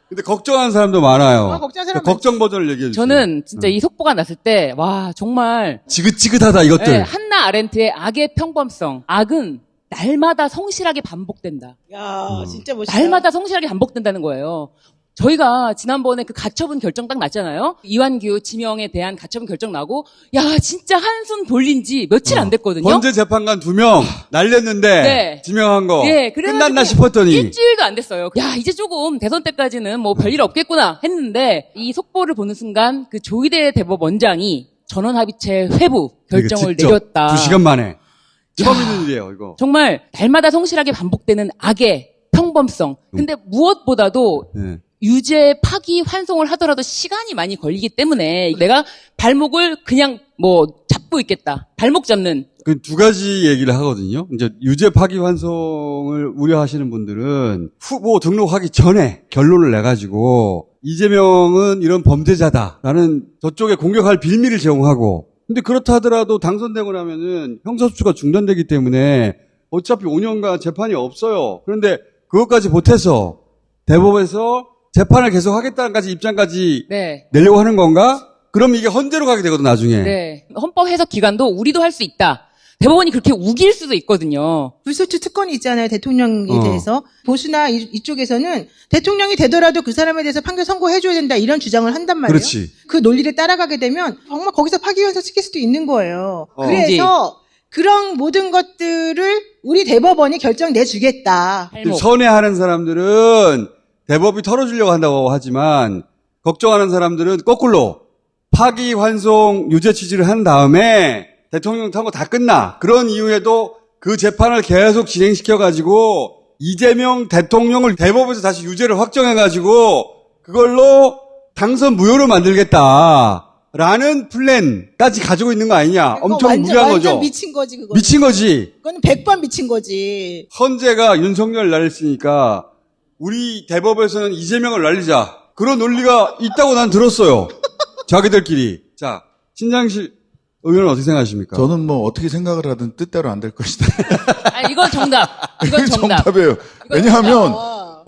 근데 걱정하는 사람도 많아요. 걱정하는 사람 걱정 버전을 얘기해 주세요. 저는 진짜 이 속보가 났을 때 와 정말 지긋지긋하다 이것들. 네, 한나 아렌트의 악의 평범성. 악은 날마다 성실하게 반복된다. 야, 진짜 멋있다. 날마다 성실하게 반복된다는 거예요. 저희가 지난번에 그 가처분 결정 딱 났잖아요. 이완규 지명에 대한 가처분 결정 나고 야 진짜 한숨 돌린 지 며칠 안 됐거든요. 헌재 재판관 2명 날렸는데 네. 지명한 거 네, 끝났나 싶었더니 일주일도 안 됐어요. 야 이제 조금 대선 때까지는 뭐 별일 없겠구나 했는데 이 속보를 보는 순간 그 조희대 대법원장이 전원합의체 회부 결정을 내렸다. 2시간 만에. 처음 있는 일이에요, 이거. 정말 날마다 성실하게 반복되는 악의 평범성. 근데 무엇보다도 네. 유죄 파기 환송을 하더라도 시간이 많이 걸리기 때문에 내가 발목을 그냥 뭐 잡고 있겠다. 발목 잡는. 그 두 가지 얘기를 하거든요. 이제 유죄 파기 환송을 우려하시는 분들은 후보 등록하기 전에 결론을 내가지고 이재명은 이런 범죄자다라는 저쪽에 공격할 빌미를 제공하고 근데 그렇다 하더라도 당선되고 나면은 형사수사가 중단되기 때문에 어차피 5년간 재판이 없어요. 그런데 그것까지 보태서 대법원에서 재판을 계속하겠다는 입장까지 네. 내려고 하는 건가? 그럼 이게 헌재로 가게 되거든 나중에. 네. 헌법 해석 기관도 우리도 할 수 있다. 대법원이 그렇게 우길 수도 있거든요. 불소추 특권이 있잖아요. 대통령에 대해서. 보수나 이쪽에서는 대통령이 되더라도 그 사람에 대해서 판결 선고해줘야 된다 이런 주장을 한단 말이에요. 그렇지. 그 논리를 따라가게 되면 정말 거기서 파기환송 시킬 수도 있는 거예요. 그래서 그지. 그런 모든 것들을 우리 대법원이 결정 내주겠다. 선회하는 사람들은 대법이 털어주려고 한다고 하지만 걱정하는 사람들은 거꾸로 파기환송 유죄 취지를 한 다음에 대통령 선거 다 끝나. 그런 이후에도 그 재판을 계속 진행시켜가지고 이재명 대통령을 대법에서 다시 유죄를 확정해가지고 그걸로 당선 무효로 만들겠다라는 플랜까지 가지고 있는 거 아니냐. 엄청 무리한 거죠. 완전 미친 거지 그거. 미친 거지. 그건 100번 미친 거지. 헌재가 윤석열 날렸으니까 우리 대법에서는 이재명을 날리자. 그런 논리가 있다고 난 들었어요. 자기들끼리. 자, 신장실 의원은 어떻게 생각하십니까? 저는 뭐 어떻게 생각을 하든 뜻대로 안 될 것이다. 아, 이건 정답. 이건 정답. 정답이에요. 왜냐하면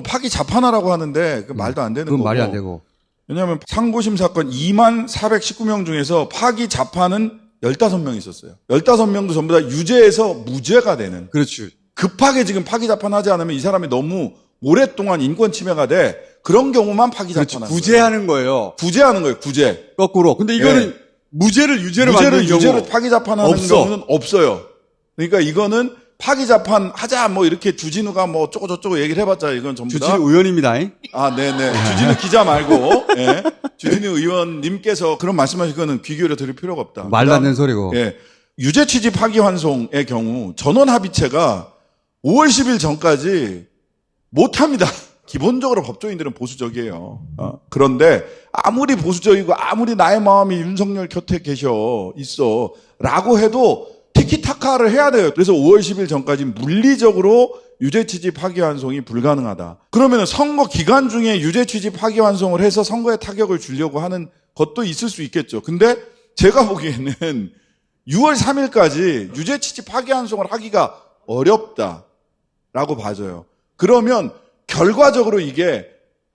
파기 자판하라고 하는데 그 말도 안 되는 그건 거고. 말이 안 되고. 왜냐하면 상고심 사건 2419명 중에서 파기 자판은 15명 있었어요. 15명도 전부 다 유죄에서 무죄가 되는. 그렇지. 급하게 지금 파기 자판 하지 않으면 이 사람이 너무 오랫동안 인권 침해가 돼. 그런 경우만 파기 자판하는 거예요. 구제하는 거예요. 구제하는 거예요. 구제. 거꾸로. 근데 이거는 무죄를 유죄로 만드는 경우 유죄로 파기 자판하는 없어. 경우는 없어요. 그러니까 이거는 파기 자판 하자 뭐 이렇게 주진우가 뭐 어쩌고저쩌고 얘기를 해봤자 이건 전부 다 주진우 의원입니다. 아, 네네. 주진우 기자 말고 예. 주진우 의원님께서 그런 말씀하신 거는 귀 기울여 드릴 필요가 없다. 말도 안 되는 소리고. 예. 유죄 취지 파기 환송의 경우 전원 합의체가 5월 10일 전까지 못합니다. 기본적으로 법조인들은 보수적이에요. 그런데 아무리 보수적이고 아무리 나의 마음이 윤석열 곁에 있어 라고 해도 티키타카를 해야 돼요. 그래서 5월 10일 전까지 물리적으로 유죄 취지 파기환송이 불가능하다. 그러면 선거 기간 중에 유죄 취지 파기환송을 해서 선거에 타격을 주려고 하는 것도 있을 수 있겠죠. 근데 제가 보기에는 6월 3일까지 유죄 취지 파기환송을 하기가 어렵다라고 봐져요. 그러면 결과적으로 이게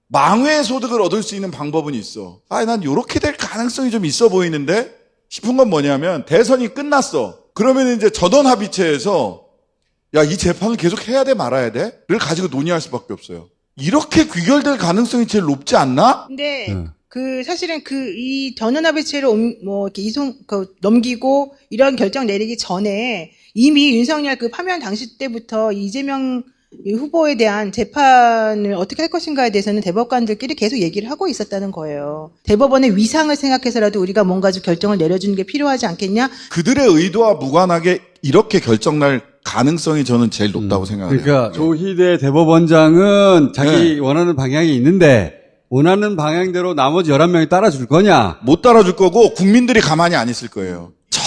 망회 소득을 얻을 수 있는 방법은 있어. 난 이렇게 될 가능성이 좀 있어 보이는데 싶은 건 뭐냐면 대선이 끝났어. 그러면 이제 전원 합의체에서 야, 이 재판을 계속 해야 돼 말아야 돼? 를 가지고 논의할 수밖에 없어요. 이렇게 귀결될 가능성이 제일 높지 않나? 근데 사실은 이 전원합의체를 뭐 이렇게 넘기고 이런 결정 내리기 전에 이미 윤석열 파면 당시 때부터 이재명 후보에 대한 재판을 어떻게 할 것인가에 대해서는 대법관들끼리 계속 얘기를 하고 있었다는 거예요. 대법원의 위상을 생각해서라도 우리가 뭔가 좀 결정을 내려주는 게 필요하지 않겠냐? 그들의 의도와 무관하게 이렇게 결정날 가능성이 저는 제일 높다고 생각해요. 그러니까 조희대 대법원장은 자기 원하는 방향이 있는데 원하는 방향대로 나머지 11명이 따라줄 거냐? 못 따라줄 거고 국민들이 가만히 안 있을 거예요. 저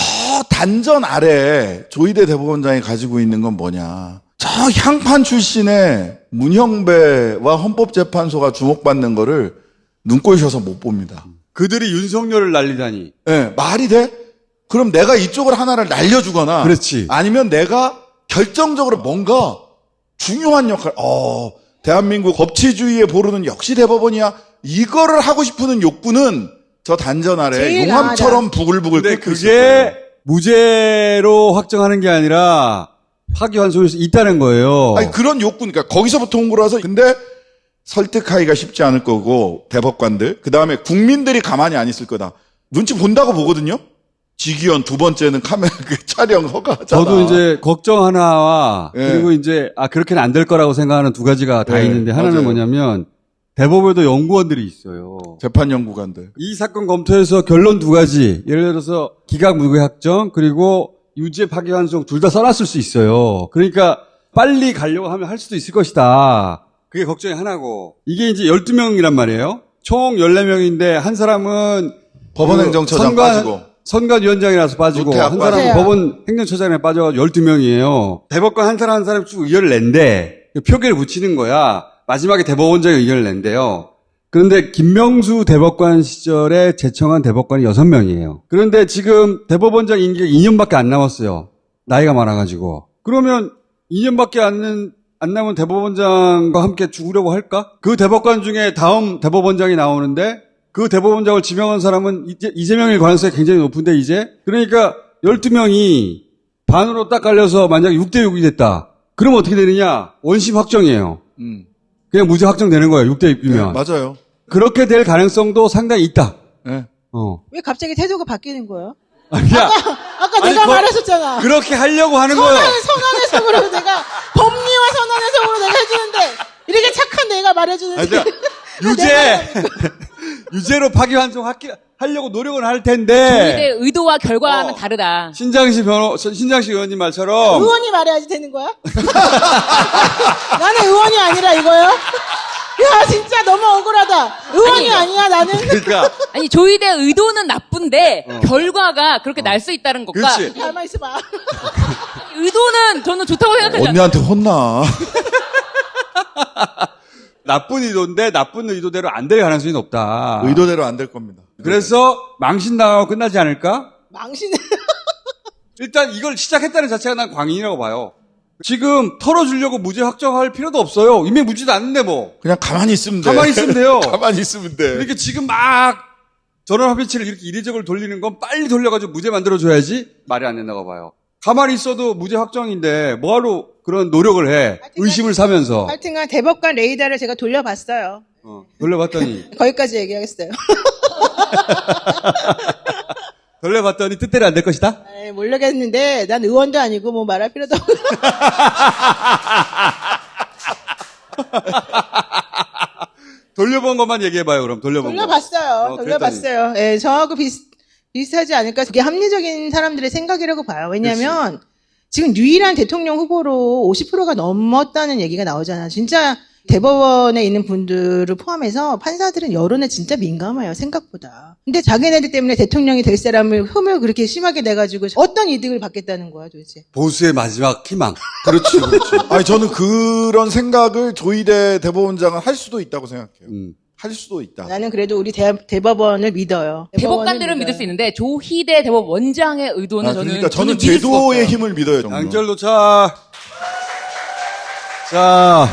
단전 아래 조희대 대법원장이 가지고 있는 건 뭐냐? 저 향판 출신의 문형배와 헌법재판소가 주목받는 거를 눈꼴 셔서 못 봅니다. 그들이 윤석열을 날리다니. 네, 말이 돼? 그럼 내가 이쪽을 하나를 날려주거나 그렇지. 아니면 내가 결정적으로 뭔가 중요한 역할, 대한민국 법치주의의 보루는 역시 대법원이야. 이거를 하고 싶은 욕구는 저 단전 아래 용암처럼 부글부글 끓고 있을 거예요. 그게 무죄로 확정하는 게 아니라 파기환송일 수 있다는 거예요. 아니, 그런 욕구, 그러니까 거기서부터 온 거라서. 근데 설득하기가 쉽지 않을 거고 대법관들 그 다음에 국민들이 가만히 안 있을 거다. 눈치 본다고 보거든요. 직위원 두 번째는 카메라 그 촬영 허가하잖아. 저도 이제 걱정 하나와 예. 그리고 이제 그렇게는 안 될 거라고 생각하는 두 가지가 다 예, 있는데 하나는 맞아요. 뭐냐면 대법원에도 연구원들이 있어요. 재판 연구관들. 이 사건 검토해서 결론 두 가지. 예를 들어서 기각 무죄 확정 그리고 유죄 파기환송 둘 다 써놨을 수 있어요. 그러니까 빨리 가려고 하면 할 수도 있을 것이다. 그게 걱정이 하나고 이게 이제 12명이란 말이에요. 총 14명인데 한 사람은 법원행정처장 빠지고 선관위원장이라서 빠지고 노태학 한 사람은 빠지고. 법원 행정처장에 빠져가지고 12명이에요. 대법관 한 사람 쭉 의견을 낸대. 표결을 붙이는 거야. 마지막에 대법원장이 의견을 낸대요. 그런데 김명수 대법관 시절에 제청한 대법관이 6명이에요. 그런데 지금 대법원장 임기가 2년밖에 안 남았어요. 나이가 많아가지고. 그러면 2년밖에 안 남은 대법원장과 함께 죽으려고 할까? 그 대법관 중에 다음 대법원장이 나오는데 그 대법원장을 지명한 사람은 이재명일 가능성이 굉장히 높은데 이제 그러니까 12명이 반으로 딱 갈려서 만약에 6대6이 됐다. 그러면 어떻게 되느냐? 원심 확정이에요. 그냥 무죄 확정되는 거예요. 6대6이면. 맞아요. 그렇게 될 가능성도 상당히 있다. 네. 왜 갑자기 태도가 바뀌는 거예요? 아니야. 아까 내가 말했었잖아. 그렇게 하려고 하는 거예요. 선언의 속으로 내가 법리와 선언의 속으로 내가 해주는데 이렇게 착한 내가 말해주는데 유죄로 파기환송하려고 노력은 할 텐데. 조희대 의도와 결과는 다르다. 신장식 의원님 말처럼. 의원이 말해야지 되는 거야? 나는 의원이 아니라 이거요? 야 진짜 너무 억울하다. 의원이 아니야 나는. 그러니까. 아니 조희대 의도는 나쁜데 결과가 그렇게 날 수 있다는 것과 그렇지. 가만 있어봐. 의도는 저는 좋다고 생각하지 않아요. 언니한테 혼나. 나쁜 의도인데 나쁜 의도대로 안 될 가능성이 높다. 의도대로 안 될 겁니다. 그래서 망신당하고 끝나지 않을까? 망신. 일단 이걸 시작했다는 자체가 난 광인이라고 봐요. 지금 털어주려고 무죄 확정할 필요도 없어요. 이미 무죄도 않는데 뭐. 그냥 가만히 있으면 돼. 가만히 있으면 돼요. 가만히 있으면 돼. 이렇게 지금 막 전원합의체를 이렇게 이례적으로 돌리는 건 빨리 돌려가지고 무죄 만들어줘야지 말이 안 된다고 봐요. 가만히 있어도 무죄 확정인데 뭐하러 그런 노력을 해. 의심을 사면서. 하여튼간 대법관 레이더를 제가 돌려봤어요. 돌려봤더니. 거기까지 얘기하겠어요. 돌려봤더니 뜻대로 안 될 것이다? 에이, 모르겠는데 난 의원도 아니고 뭐 말할 필요도 없고. 돌려본 것만 얘기해봐요. 그럼 돌려본 거. 돌려봤어요. 돌려봤어요. 예, 저하고 비슷하지 않을까. 그게 합리적인 사람들의 생각이라고 봐요. 왜냐하면 지금 유일한 대통령 후보로 50%가 넘었다는 얘기가 나오잖아. 진짜 대법원에 있는 분들을 포함해서 판사들은 여론에 진짜 민감해요. 생각보다. 근데 자기네들 때문에 대통령이 될 사람을 흠을 그렇게 심하게 내가지고 어떤 이득을 받겠다는 거야 도대체. 보수의 마지막 희망. 그렇지. 그렇지. 아니 저는 그런 생각을 조희대 대법원장은 할 수도 있다고 생각해요. 할 수도 있다. 나는 그래도 우리 대법원을 믿어요. 대법관들은 믿을 수 있는데 조희대 대법원장의 의도는 그러니까 저는 믿을 수가 제도의 없어요. 힘을 믿어요. 정말. 양절 도착. 자,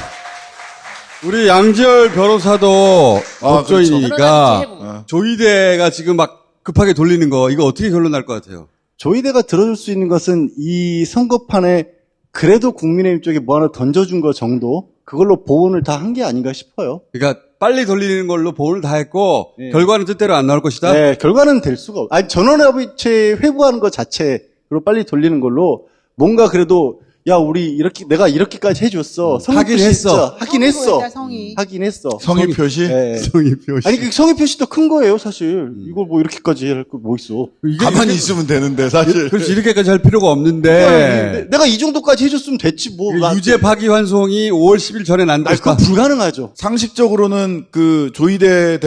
우리 양지열 변호사도 법조인이니까 그렇죠. 조희대가 지금 막 급하게 돌리는 거 이거 어떻게 결론 날 것 같아요? 조희대가 들어줄 수 있는 것은 이 선거판에 그래도 국민의힘 쪽에 뭐 하나 던져준 거 정도 그걸로 보온을 다 한 게 아닌가 싶어요. 그러니까 빨리 돌리는 걸로 보온을 다 했고 결과는 뜻대로 안 나올 것이다? 네, 결과는 될 수가 없어요. 아니 전원합의체 회부하는 것 자체로 빨리 돌리는 걸로 뭔가 그래도 야 우리 이렇게 내가 이렇게까지 해줬어. 하긴 했어. 하긴 했어. 성의. 하긴 했어. 성의 표시? 네. 성의 표시. 아니 그 성의 표시도 큰 거예요 사실. 이걸 뭐 이렇게까지 할 거 뭐 있어. 가만히 있으면 되는데 사실. 그렇지 이렇게까지 할 필요가 없는데. 내가 이 정도까지 해줬으면 됐지 뭐. 유죄 파기환송이 5월 10일 전에 난다. 그건 불가능하죠. 상식적으로는 그 조희대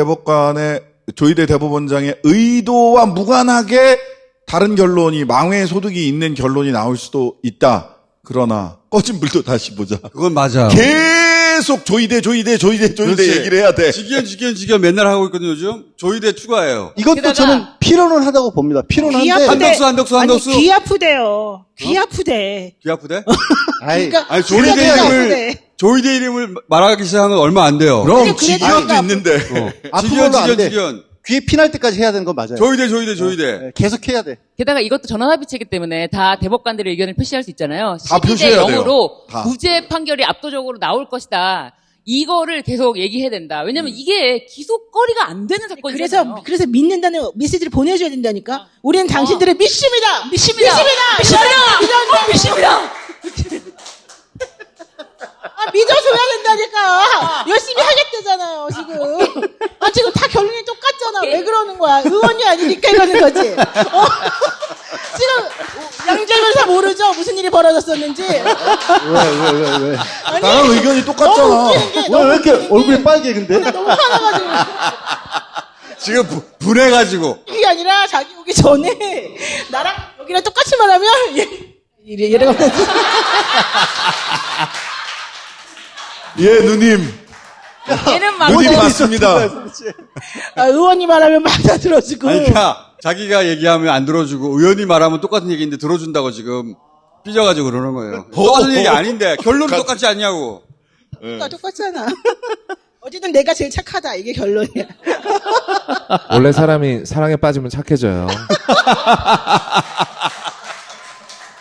대법원장의 의도와 무관하게 다른 결론이 망회 소득이 있는 결론이 나올 수도 있다. 그러나 꺼진 불도 다시 보자. 그건 맞아. 계속 조희대 얘기를 해야 돼. 직연 맨날 하고 있거든요 요즘. 조희대 추가해요. 이것도 저는 필요는 하다고 봅니다. 필요는 한데. 한덕수. 아니 귀 아프대요. 귀 아프대. 귀 아프대? 그러니까 아니 조희대 이름을 말하기 시작한 건 얼마 안 돼요. 그럼 직연도 있는데. 직연. 귀에 피날 때까지 해야 되는 거 맞아요. 조희대. 네, 계속 해야 돼. 게다가 이것도 전원합의체이기 때문에 다 대법관들의 의견을 표시할 수 있잖아요. 다 12대 표시해야 돼요. 0으로 다. 무죄 판결이 압도적으로 나올 것이다. 이거를 계속 얘기해야 된다. 왜냐면 이게 기소거리가 안 되는 사건이잖아요. 그래서 믿는다는 메시지를 보내줘야 된다니까. 우리는 당신들을 믿습니다. 믿습니다. 믿어줘야 된다니까. 열심히 하겠다잖아요, 지금. 지금 다 결론이 똑같잖아. 왜 그러는 거야? 의원이 아니니까 이러는 거지. 지금 양재변사 모르죠? 무슨 일이 벌어졌었는지. 왜? 아니, 나랑 의견이 똑같잖아. 너무 웃기는 게, 왜 이렇게 얼굴이 빨개, 근데? 너무 화나가지고. 지금 분해가지고. 그게 아니라 자기 오기 전에 나랑 여기랑 똑같이 말하면 이래가면서. 예, 누님. 얘는 누님 맞습니다. 의원이 말하면 막 다 들어주고. 아니, 그러니까 자기가 얘기하면 안 들어주고 의원이 말하면 똑같은 얘기인데 들어준다고 지금 삐져가지고 그러는 거예요. 똑같은 얘기 아닌데 결론은 똑같지 않냐고. 그러니까 똑같잖아. 어쨌든 내가 제일 착하다. 이게 결론이야. 원래 사람이 사랑에 빠지면 착해져요.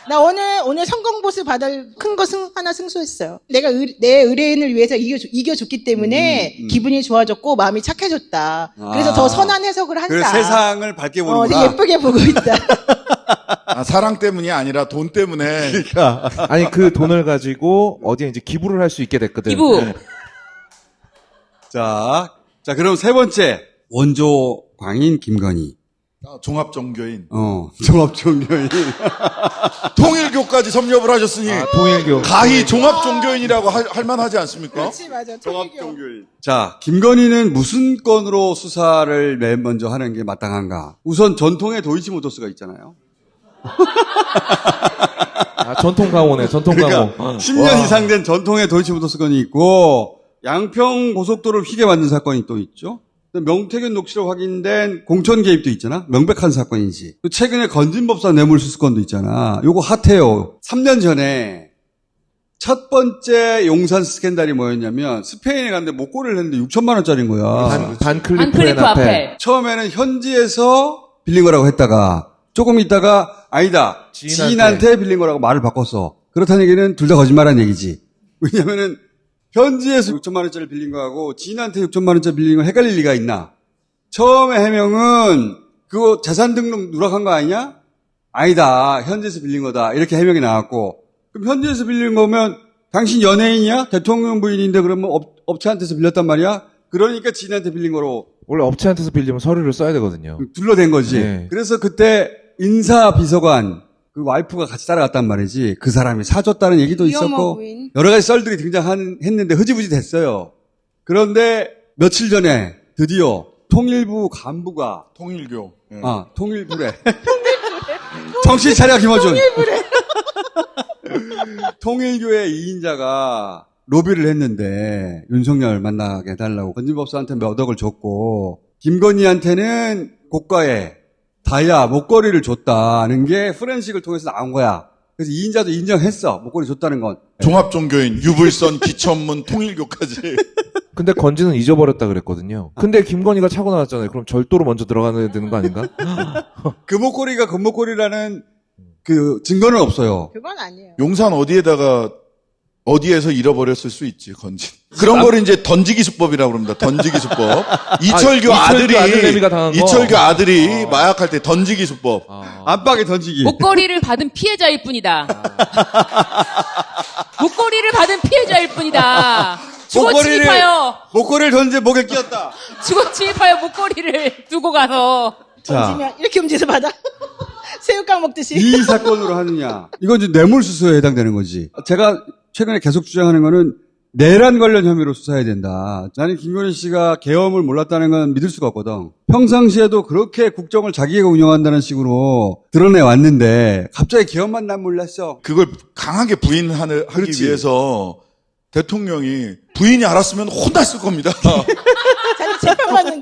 나 오늘 성공보수 받을 큰 거 하나 승소했어요. 내가 내 의뢰인을 위해서 이겨줬기 때문에 기분이 좋아졌고 마음이 착해졌다. 그래서 더 선한 해석을 한다. 그래서 세상을 밝게 보는구나. 되게 예쁘게 보고 아, 있다. 사랑 때문이 아니라 돈 때문에. 그러니까. 아니, 그 돈을 가지고 어디에 이제 기부를 할 수 있게 됐거든. 기부. 자, 그럼 세 번째. 원조 광인 김건희. 종합종교인. 종합종교인. 통일교까지 섭렵을 하셨으니. 통일교. 가히 종합종교인이라고 할 만하지 않습니까? 그렇지, 맞아. 종합종교인. 자, 김건희는 무슨 건으로 수사를 맨 먼저 하는 게 마땅한가? 우선 전통의 도이치모터스가 있잖아요. 전통 강호네, 전통 강호. 그러니까 10년 이상 된 전통의 도이치모터스 건이 있고, 양평 고속도로를 휘게 만든 사건이 또 있죠. 명태균 녹취로 확인된 공천 개입도 있잖아. 명백한 사건이지. 또 최근에 건진법사 뇌물수수 건도 있잖아. 요거 핫해요. 3년 전에 첫 번째 용산 스캔들이 뭐였냐면 스페인에 갔는데 목걸이를 했는데 6천만 원짜리인 거야. 반클리프 앞에. 처음에는 현지에서 빌린 거라고 했다가 조금 있다가 아니다. 지인한테 빌린 거라고 말을 바꿨어. 그렇다는 얘기는 둘 다 거짓말한 얘기지. 왜냐면은 현지에서 6천만 원짜리 빌린 거하고 지인한테 6천만 원짜리 빌린 거 헷갈릴 리가 있나? 처음에 해명은 그거 재산 등록 누락한 거 아니냐? 아니다. 현지에서 빌린 거다. 이렇게 해명이 나왔고 그럼 현지에서 빌린 거면 당신 연예인이야? 대통령 부인인데 그러면 업체한테서 빌렸단 말이야? 그러니까 지인한테 빌린 거로 원래 업체한테서 빌리면 서류를 써야 되거든요. 둘러댄 거지. 네. 그래서 그때 인사비서관 그 와이프가 같이 따라갔단 말이지. 그 사람이 사줬다는 얘기도 있었고 여러 가지 썰들이 등장했는데 흐지부지 됐어요. 그런데 며칠 전에 드디어 통일부 간부가 통일교. 통일부래. 정신 차려 김어준. 통일부래. 통일교의 2인자가 로비를 했는데 윤석열 만나게 해달라고 건진법사한테 몇 억을 줬고 김건희한테는 고가의 다이아 목걸이를 줬다는 게 포렌식을 통해서 나온 거야. 그래서 2인자도 인정했어. 목걸이 줬다는 건. 종합종교인, 유불선, 기천문, 통일교까지. 근데 건지는 잊어버렸다 그랬거든요. 근데 김건희가 차고 나왔잖아요. 그럼 절도로 먼저 들어가야 되는 거 아닌가? 그 목걸이가 금목걸이라는 그 증거는 없어요. 그건 아니에요. 용산 어디에서 잃어버렸을 수 있지, 건진. 그런 거를 이제 던지기 수법이라고 그럽니다. 던지기 수법. 이철규 아들이 마약할 때 던지기 수법. 안방에 던지기. 목걸이를 받은 피해자일 뿐이다. 목걸이를 받은 피해자일 뿐이다. 주거 침입하여. 목걸이를 던져 목에 끼었다. 주거 침입하여 목걸이를 두고 가서. 던지면 이렇게 움직여서 받아. 새우깡 먹듯이. 이 사건으로 하느냐. 이건 이제 뇌물수수에 해당되는 거지. 제가 최근에 계속 주장하는 거는 내란 관련 혐의로 수사해야 된다. 나는 김건희 씨가 계엄을 몰랐다는 건 믿을 수가 없거든. 평상시에도 그렇게 국정을 자기가 운영한다는 식으로 드러내 왔는데 갑자기 계엄만 난 몰랐어. 그걸 강하게 부인하기 위해서 대통령이 부인이 알았으면 혼났을 겁니다.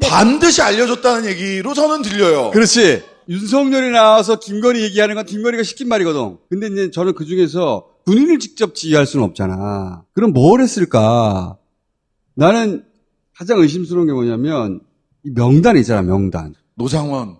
반드시 알려줬다는 얘기로 저는 들려요. 그렇지. 윤석열이 나와서 김건희 얘기하는 건 김건희가 시킨 말이거든. 근데 이제 저는 그 중에서 군인을 직접 지휘할 수는 없잖아. 그럼 뭘 했을까? 나는 가장 의심스러운 게 뭐냐면 이 명단 있잖아, 명단. 노상원.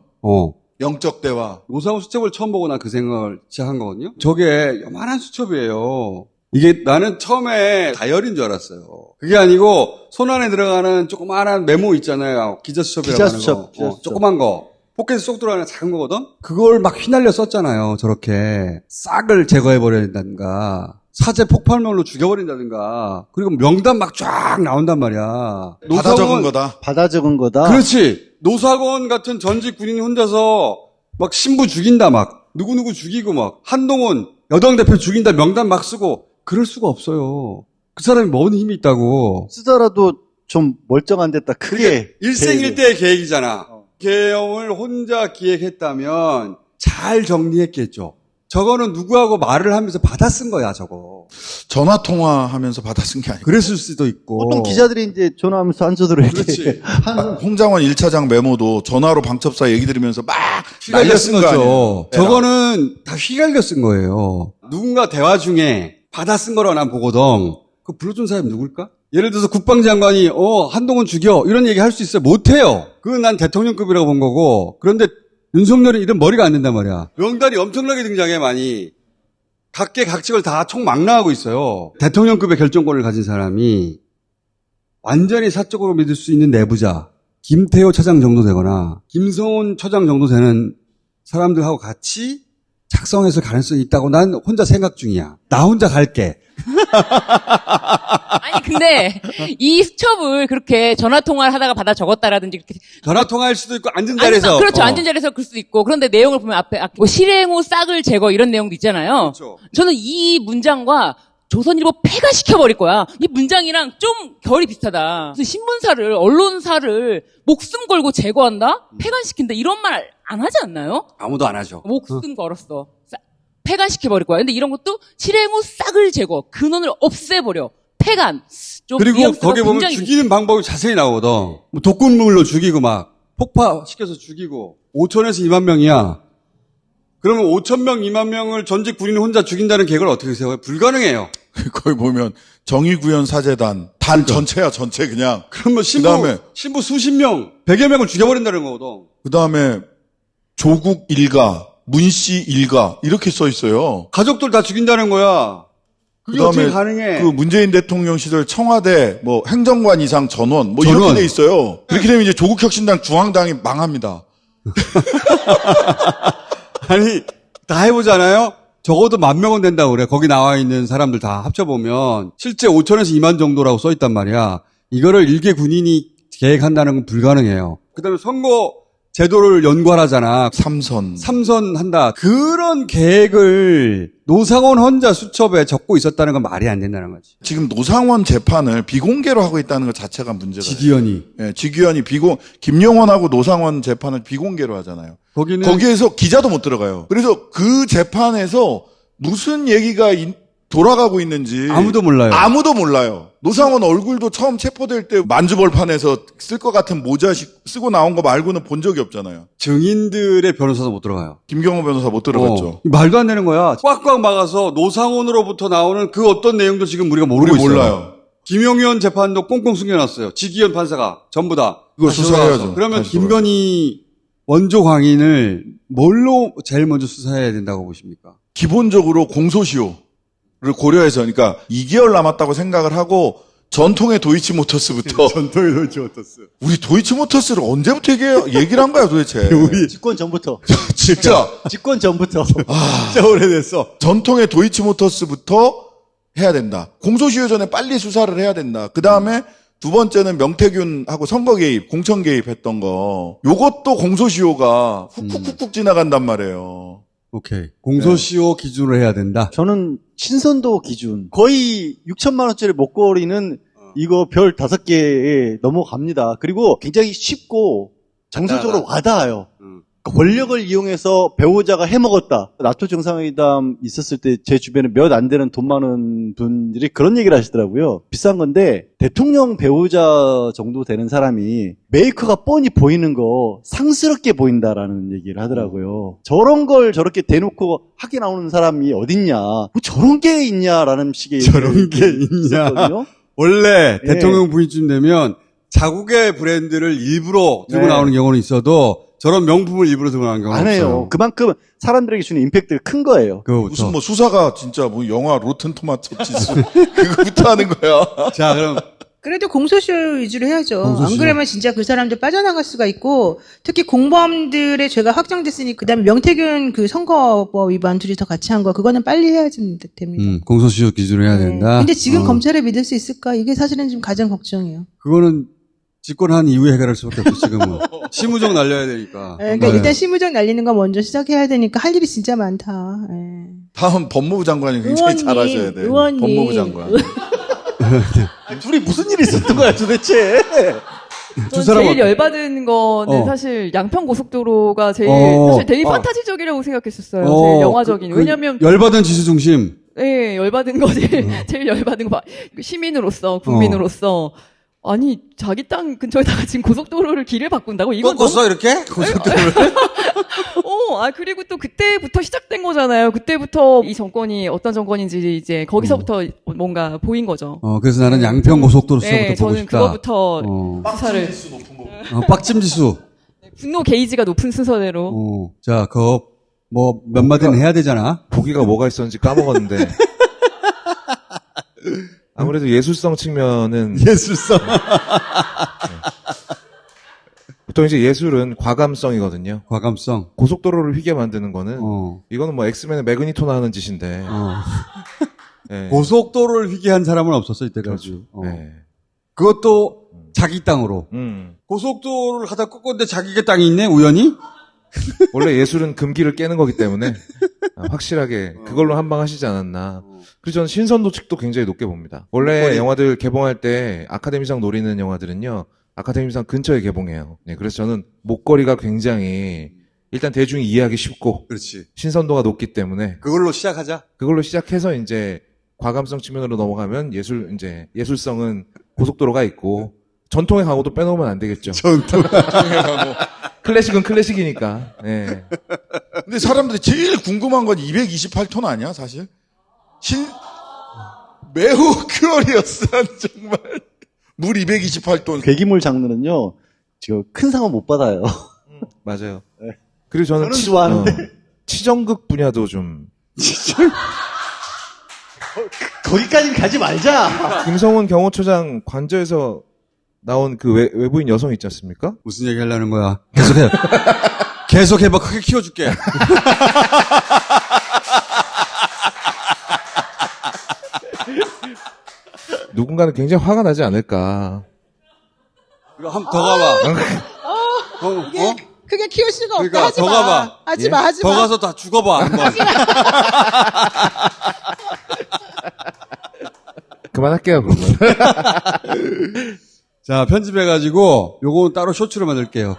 영적 대화. 노상원 수첩을 처음 보고 난 그 생각을 시작한 거거든요. 저게 요만한 수첩이에요. 이게 나는 처음에 다이어리인 줄 알았어요. 그게 아니고 손 안에 들어가는 조그마한 메모 있잖아요. 기자수첩이라고 하는 거. 기자수첩. 조그만 거. 포켓에 쏙 들어가는 작은 거거든? 그걸 막 휘날려 썼잖아요. 저렇게. 싹을 제거해버려야 된다든가. 사제 폭발물로 죽여버린다든가. 그리고 명단 막 쫙 나온단 말이야. 받아 적은 거다. 받아 적은 거다. 그렇지. 노사건 같은 전직 군인이 혼자서 막 신부 죽인다 막. 누구누구 죽이고 막. 한동훈 여당 대표 죽인다 명단 막 쓰고. 그럴 수가 없어요. 그 사람이 뭔 힘이 있다고. 쓰더라도 좀 멀쩡한 데다 크게. 일생일대의 계획이잖아. 계엄을 혼자 기획했다면 잘 정리했겠죠. 저거는 누구하고 말을 하면서 받아 쓴 거야, 저거. 전화 통화하면서 받아 쓴 게 아니고. 그랬을 수도 있고. 보통 기자들이 이제 전화하면서 한소대로 이렇게. 그렇지. 홍장원 1차장 메모도 전화로 방첩사 얘기 들으면서 막 휘갈려 쓴 날려 거죠. 저거는 다 휘갈려 쓴 거예요. 누군가 대화 중에 받아 쓴 거라고 난 보거든. 그 불러준 사람이 누굴까? 예를 들어서 국방장관이 한동훈 죽여 이런 얘기 할 수 있어요? 못해요. 그건 난 대통령급이라고 본 거고. 그런데 윤석열은 이런 머리가 안 된단 말이야. 명단이 엄청나게 등장해 많이. 각계 각직을 다 총망라하고 있어요. 대통령급의 결정권을 가진 사람이 완전히 사적으로 믿을 수 있는 내부자 김태호 차장 정도 되거나 김성훈 처장 정도 되는 사람들하고 같이 작성해서 가능성이 있다고 난 혼자 생각 중이야. 나 혼자 갈게. 아니 근데 이 수첩을 그렇게 전화 통화를 하다가 받아 적었다라든지 이렇게 전화 통화할 수도 있고 앉은 자리에서 그렇죠. 앉은 자리에서 그럴 수도 있고. 그런데 내용을 보면 앞에 뭐 실행 후 싹을 제거 이런 내용도 있잖아요. 그렇죠. 저는 이 문장과 조선일보 폐간시켜버릴 거야. 이 문장이랑 좀 결이 비슷하다. 그래서 신문사를 언론사를 목숨 걸고 제거한다? 폐간시킨다? 이런 말 안 하지 않나요? 아무도 안 하죠. 목숨 걸었어. 폐간시켜버릴 거야. 근데 이런 것도 실행 후 싹을 제거, 근원을 없애버려. 폐간. 좀 그리고 뉘앙스가 거기 보면 굉장히 죽이는 방법이 자세히 나오거든. 뭐 독극물로 죽이고 막 폭파시켜서 죽이고 5천에서 2만 명이야. 그러면 5천 명, 2만 명을 전직 군인 혼자 죽인다는 계획을 어떻게 세워요? 불가능해요. 거기 보면 정의구현 사재단 단 전체야 전체 그냥. 그러면 신부 수십 명, 100여 명을 죽여버린다는 거거든. 그다음에 조국 일가, 문씨 일가 이렇게 써 있어요. 가족들 다 죽인다는 거야. 그게 어떻게 가능해? 그 문재인 대통령 시절 청와대 뭐 행정관 이상 전원 뭐 이렇게 돼 있어요. 그렇게 되면 이제 조국혁신당 중앙당이 망합니다. 아니 다 해보잖아요. 적어도 10,000명은 된다고 그래. 거기 나와 있는 사람들 다 합쳐보면 실제 5천에서 2만 정도라고 써 있단 말이야. 이거를 일개 군인이 계획한다는 건 불가능해요. 그다음에 선거 제도를 연구하잖아. 삼선 한다. 그런 계획을 노상원 혼자 수첩에 적고 있었다는 건 말이 안 된다는 거지. 지금 노상원 재판을 비공개로 하고 있다는 것 자체가 문제가. 직위원이. 네, 직위원이 김용원하고 노상원 재판을 비공개로 하잖아요. 거기에서 기자도 못 들어가요. 그래서 그 재판에서 무슨 얘기가 돌아가고 있는지 아무도 몰라요. 아무도 몰라요. 노상원 얼굴도 처음 체포될 때 만주벌판에서 쓸 것 같은 모자 쓰고 나온 거 말고는 본 적이 없잖아요. 증인들의 변호사도 못 들어가요. 김경호 변호사 못 들어갔죠. 말도 안 되는 거야. 꽉꽉 막아서 노상원으로부터 나오는 그 어떤 내용도 지금 우리가 모르고 있어요. 몰라요. 김용현 재판도 꽁꽁 숨겨놨어요. 직위원 판사가 전부 다. 이거 수사해야죠. 그러면 김건희 원조 광인을 뭘로 제일 먼저 수사해야 된다고 보십니까? 기본적으로 공소시효를 고려해서, 그러니까 2개월 남았다고 생각을 하고 전통의 도이치모터스부터. 전통의 도이치모터스. 우리 도이치모터스를 언제부터 얘기를 한 거야 도대체? 우리 집권 전부터. 진짜. 집권 전부터. 진짜 오래됐어. 전통의 도이치모터스부터 해야 된다. 공소시효 전에 빨리 수사를 해야 된다. 그 다음에 두 번째는 명태균하고 선거 개입, 공천 개입했던 거. 요것도 공소시효가 훅훅훅 지나간단 말이에요. 오케이. 공소시효 기준으로 해야 된다. 저는 신선도 기준. 거의 6천만 원짜리 목걸이는 이거 별 5개에 넘어갑니다. 그리고 굉장히 쉽고 정서적으로 와닿아요. 권력을 이용해서 배우자가 해먹었다. 나토 정상회담 있었을 때 제 주변에 몇 안 되는 돈 많은 분들이 그런 얘기를 하시더라고요. 비싼 건데 대통령 배우자 정도 되는 사람이 메이커가 뻔히 보이는 거 상스럽게 보인다라는 얘기를 하더라고요. 저런 걸 저렇게 대놓고 하게 나오는 사람이 어딨냐. 뭐 저런 게 있냐라는 식의 저런 게 있냐. 원래 대통령 부인쯤 되면 자국의 브랜드를 일부러 들고 나오는 경우는 있어도 저런 명품을 입으로 등장한 경우가 안 해요. 없어요. 그만큼 사람들에게 주는 임팩트가 큰 거예요. 무슨 뭐 수사가 진짜 뭐 영화 로튼 토마토 지수 그거부터 하는 거야. 자, 그럼 그래도 공소시효 위주로 해야죠. 공소시효. 안 그러면 진짜 그 사람들 빠져나갈 수가 있고, 특히 공범들의 죄가 확정됐으니, 그 다음에 명태균 그 선거법 위반 둘이서 같이 한 거, 그거는 빨리 해야 됩니다. 공소시효 기준으로 해야 된다. 근데 지금 검찰을 믿을 수 있을까? 이게 사실은 지금 가장 걱정이에요. 그거는 집권한 이후에 해결할 수밖에 없어, 지금은. 심우정 날려야 되니까. 그러니까 일단 심우정 날리는 거 먼저 시작해야 되니까 할 일이 진짜 많다. 다음 법무부 장관이 굉장히 잘하셔야 돼. 의원님. 법무부 장관. 둘이 무슨 일이 있었던 거야 도대체? 전 제일 열받은 거는 사실 양평 고속도로가 제일 사실 되게 판타지적이라고 생각했었어요. 제일 영화적인. 왜냐면 열받은 지수 중심. 네, 열받은 거지. 제일 열받은 거 시민으로서 국민으로서 아니 자기 땅 근처에다가 지금 고속도로를 길을 바꾼다고 이건 꺾었어 이렇게 고속도로를. 그리고 또 그때부터 시작된 거잖아요. 그때부터 이 정권이 어떤 정권인지 이제 거기서부터 뭔가 보인 거죠. 그래서 나는 양평 고속도로서부터 네, 보고 저는 싶다. 그거부터 수사를. 빡침지수 높은 거. 빡침 지수. 분노 게이지가 높은 순서대로. 자, 뭐 몇 마디는 해야 되잖아. 보기가 뭐가 있었는지 까먹었는데. 아무래도 예술성 측면은 예술성. 보통 이제 예술은 과감성이거든요. 과감성. 고속도로를 휘게 만드는 거는 이거는 뭐 엑스맨의 매그니토나 하는 짓인데. 네. 고속도로를 휘게 한 사람은 없었어 이때까지. 그렇죠. 네. 그것도 자기 땅으로. 고속도로를 하다 꺾었는데 자기가 땅이 있네 우연히? 원래 예술은 금기를 깨는 거기 때문에 확실하게 그걸로 한 방 하시지 않았나. 그리고 저는 신선도 측도 굉장히 높게 봅니다. 원래 영화들 개봉할 때 아카데미상 노리는 영화들은요. 아카데미상 근처에 개봉해요. 네, 그래서 저는 목걸이가 굉장히 일단 대중이 이해하기 쉽고 그렇지. 신선도가 높기 때문에 그걸로 시작하자. 그걸로 시작해서 이제 과감성 측면으로 넘어가면 예술성은 고속도로가 있고 전통의 강호도 빼놓으면 안 되겠죠. 전통의 강호. 클래식은 클래식이니까. 네. 근데 사람들이 제일 궁금한 건 228톤 아니야, 사실? 매우 큐어리어스 한 정말. 물 228톤. 괴기물 장르는요, 지금 큰 상은 못 받아요. 맞아요. 네. 그리고 저는 좋아하는데. 치정극 분야도 좀. 거기까지는 가지 말자. 김성훈 경호처장 관저에서 나온 그 외부인 여성 있지 않습니까? 무슨 얘기 하려는 거야? 계속해. 계속해봐. 크게 키워줄게. 누군가는 굉장히 화가 나지 않을까. 이거 한 번 더 가봐. 이게 크게 키울 수가 없다. 그러니까 하지 더 마. 가봐. 하지 마. 하지 마. 더 가서 다 죽어봐. 한번. 그만할게요, 그러면. 자, 편집해가지고 요거는 따로 쇼츠로 만들게요.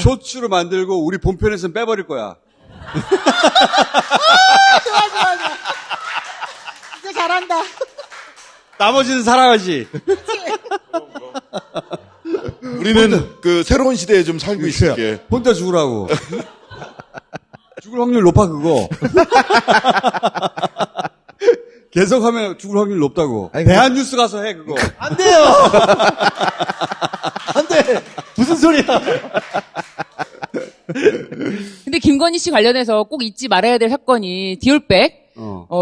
쇼츠로 만들고 우리 본편에서는 빼버릴 거야. 좋아. 진짜 잘한다. 나머지는 살아야지. 우리는 그 새로운 시대에 좀 살고 있을게. 혼자 죽으라고. 죽을 확률 높아 그거. 계속하면 죽을 확률 높다고. 대한뉴스 가서 해 그거. 안 돼요. 안 돼. 무슨 소리야. 근데 김건희 씨 관련해서 꼭 잊지 말아야 될 사건이 디올백.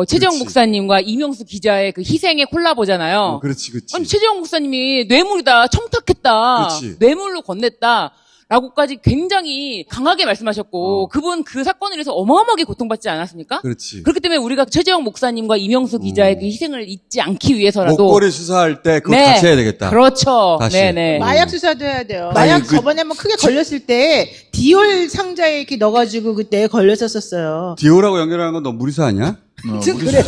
최재형 목사님과 이명수 기자의 그 희생의 콜라보잖아요. 그렇지. 아니, 최재형 목사님이 뇌물이다, 청탁했다, 그렇지. 뇌물로 건넸다, 라고까지 굉장히 강하게 말씀하셨고, 그분 그 사건을 위해서 어마어마하게 고통받지 않았습니까? 그렇지. 그렇기 때문에 우리가 최재형 목사님과 이명수 기자의 그 희생을 잊지 않기 위해서라도. 목걸이 수사할 때 그거 네. 같이 해야 되겠다. 그렇죠. 다시. 네네. 마약 수사도 해야 돼요. 마약 저번에 한번 크게 걸렸을 때 디올 상자에 이렇게 넣어가지고 그때 걸렸었어요. 디오라고 연결하는 건 너 무리수 아니야? 그래.